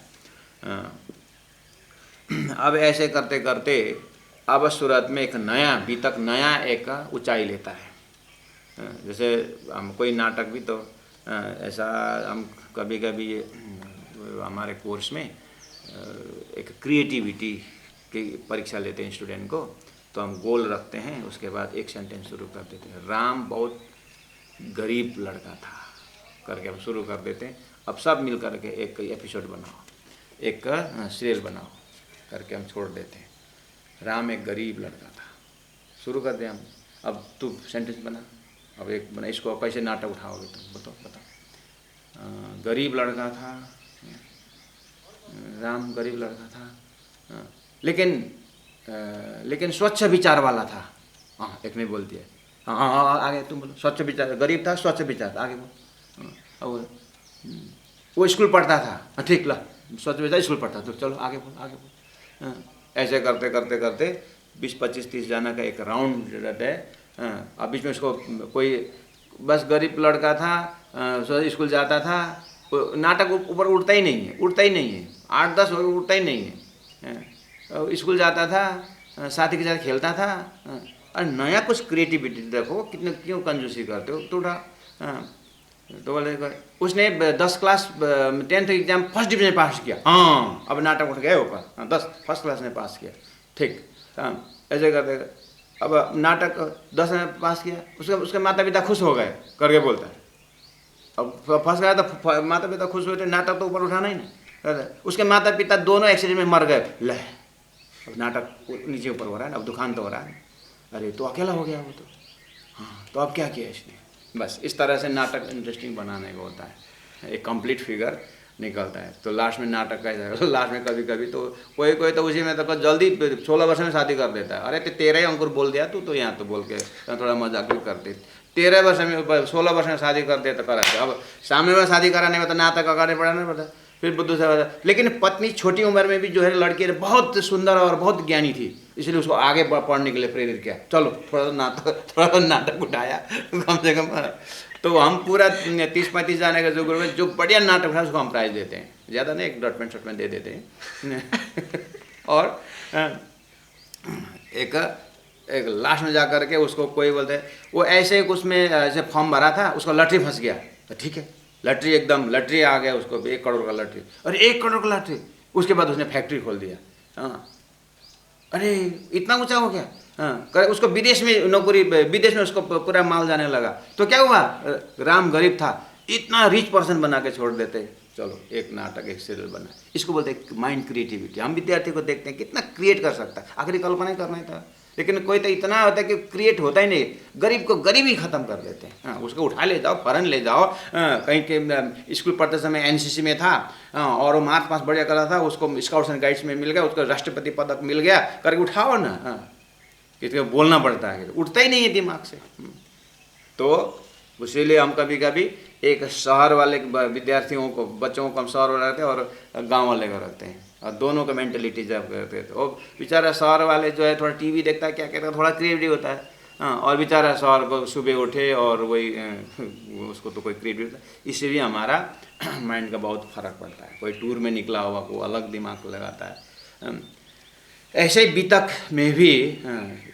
अब ऐसे करते करते अब सूरत में एक नया बीतक, नया एक ऊंचाई लेता है। जैसे हम कोई नाटक भी तो ऐसा, हम कभी कभी हमारे कोर्स में एक क्रिएटिविटी की परीक्षा लेते हैं स्टूडेंट को, तो हम गोल रखते हैं, उसके बाद एक सेंटेंस शुरू कर देते हैं। राम बहुत गरीब लड़का था करके हम शुरू कर देते हैं। अब सब मिल करके एक एपिसोड बनाओ, एक सीरियल बनाओ करके हम छोड़ देते हैं। राम एक गरीब लड़का था, शुरू कर दें हम। अब तू सेंटेंस बना, अब एक बना, इसको कैसे नाटक उठाओगे तुम, बताओ। गरीब लड़का था, राम गरीब लड़का था, लेकिन स्वच्छ विचार वाला था। हाँ, एक ने बोल दिया। हाँ, आगे तुम बोलो। स्वच्छ विचार, गरीब था, स्वच्छ विचार, आगे बोलो। अब वो स्कूल पढ़ता था, ठीक, ला स्वच्छ विचार स्कूल पढ़ता, तो चलो आगे बोल। ऐसे करते करते करते 20, 25, 30 जाना का एक राउंड रहता है। अब बीच में इसको कोई बस गरीब लड़का था, स्कूल जाता था, नाटक ऊपर उठता ही नहीं है, 8-10 उठता ही नहीं है। स्कूल जाता था, साथी के साथ खेलता था। और नया कुछ क्रिएटिविटी देखो, कितने क्यों कंजूसी करते हो थोड़ा। तो बोले उसने 10 class 10th exam first division pass किया, हाँ अब नाटक उठ गए ऊपर, हाँ 10 फर्स्ट क्लास ने पास किया, ठीक, हाँ ऐसे करते अब नाटक 10 में पास किया, उसके माता पिता खुश हो गए करके बोलता है। अब फंस गया तो माता पिता खुश हुए थे, नाटक तो ऊपर उठाना ही नहीं। उसके माता पिता दोनों एक्सीडेंट में मर गए, ले अब नाटक नीचे ऊपर हो रहा है ना, अब दुकान तो हो रहा है, अरे तो अकेला हो गया वो तो, हाँ तो अब क्या किया इसने। बस इस तरह से नाटक इंटरेस्टिंग बनाने का होता है, एक कंप्लीट फिगर निकलता है। तो लास्ट में नाटक कैसा है, लास्ट में कभी कभी तो कोई कोई तो उसी में तो जल्दी 16 वर्ष में शादी कर देता है। अरे तो 13 ही अंकुर बोल दिया तू तो यहाँ तो बोल के थोड़ा मजाक भी करते, 13 वर्ष में 16 वर्ष में शादी कर दिया तो कराते। अब सामने में शादी कराने में तो नाटक अगाड़े बढ़ाना पड़ता, फिर बुद्धू से बता। लेकिन पत्नी छोटी उम्र में भी जो है लड़की बहुत सुंदर और बहुत ज्ञानी थी, इसलिए उसको आगे पढ़ने के लिए प्रेरित किया, चलो थोड़ा तो नाटक उठाया कम से कम। तो हम पूरा 30-35 जाने का जो ग्रुप है, जो बढ़िया नाटक उठाया उसको हम प्राइज देते हैं, ज़्यादा नहीं, एक डॉटमेंट दे देते हैं और एक लास्ट में जा कर के उसको कोई बोलते हैं, वो ऐसे उसमें ऐसे फॉर्म भरा था, उसका लॉटरी फंस गया, तो ठीक है लॉटरी एकदम लॉटरी आ गया उसको, 1 करोड़ का लॉटरी, अरे 1 करोड़ का लॉटरी। उसके बाद उसने फैक्ट्री खोल दिया, हाँ अरे इतना ऊंचा हो गया, हाँ उसको विदेश में नौकरी, विदेश में उसको पूरा माल जाने लगा। तो क्या हुआ, राम गरीब था, इतना रिच पर्सन बना के छोड़ देते, चलो एक नाटक एक सीरियल बना। इसको बोलते हैं माइंड क्रिएटिविटी। हम विद्यार्थी को देखते हैं कितना क्रिएट कर सकता है, आखिरी कल्पना ही करना ही था, लेकिन कोई तो इतना होता है कि क्रिएट होता ही नहीं, गरीब को गरीब ही खत्म कर देते हैं। हाँ उसको उठा ले जाओ, फॉरेन ले जाओ, कहीं के स्कूल पढ़ते समय एनसीसी में था, और वो मार्च पास बढ़िया कर रहा था, उसको स्काउट्स एंड गाइड्स में मिल गया, उसको राष्ट्रपति पदक मिल गया, करके उठाओ ना, किसी को बोलना पड़ता है, उठता ही नहीं है दिमाग से। तो इसीलिए हम कभी कभी एक शहर वाले विद्यार्थियों को, बच्चों को हम शहर वाले रखते हैं और गांव वाले को रखते हैं, और दोनों का मेंटेलिटी जब करते हैं। तो बेचारा शहर वाले जो है थोड़ा टीवी देखता है, क्या कहता है, थोड़ा क्रिएटिव होता है, हाँ, और बेचारा शहर को सुबह उठे और वही उसको तो कोई क्रिएटिव होता है। इसलिए हमारा माइंड का बहुत फर्क पड़ता है। कोई टूर में निकला हुआ को अलग दिमाग लगाता है, ऐसे ही बीतक में भी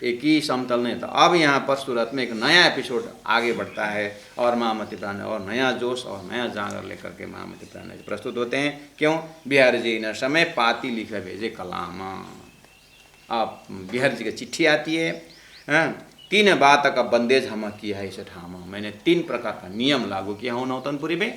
एक ही समतल नहीं था। अब यहाँ पर सूरत में एक नया एपिसोड आगे बढ़ता है, और महामती प्राण और नया जोश और नया जागर लेकर के महामती प्राण जी प्रस्तुत होते हैं। क्यों, बिहारी जी न समय पाती लिखे भेजे कलाम। अब बिहारी जी की चिट्ठी आती है, 3 बात का बंदेज हम किया है इसे ठामा। मैंने 3 प्रकार का नियम लागू किया हूँ नौतनपुरी में,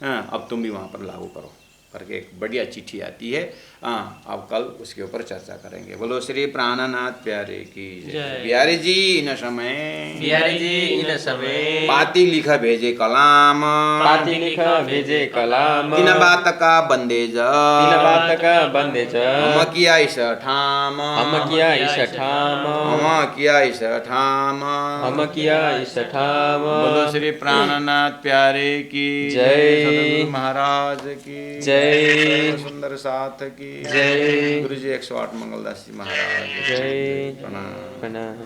अब तुम भी वहाँ पर लागू करो करके एक बढ़िया चिट्ठी आती है। अब कल उसके ऊपर चर्चा करेंगे। बोलो श्री प्राणनाथ प्यारे की जय। बिहारी जी इन समय, बिहारी जी इन समय पाती लिखा भेजे कलाम, पाती लिखा भेजे कलाम। 3 बात का बंदेज, 3 बात का बंदेज हम किया इस ठाम, हम किया इस ठाम, हम किया इस ठाम, हम किया इस ठाम। बोलो श्री प्राणनाथ प्यारे की जय। सतगुरु महाराज की जय। सुंदर साथ की जय। गुरु जी 108 मंगलदास जी महाराज जय। प्रणाम। प्रणाम।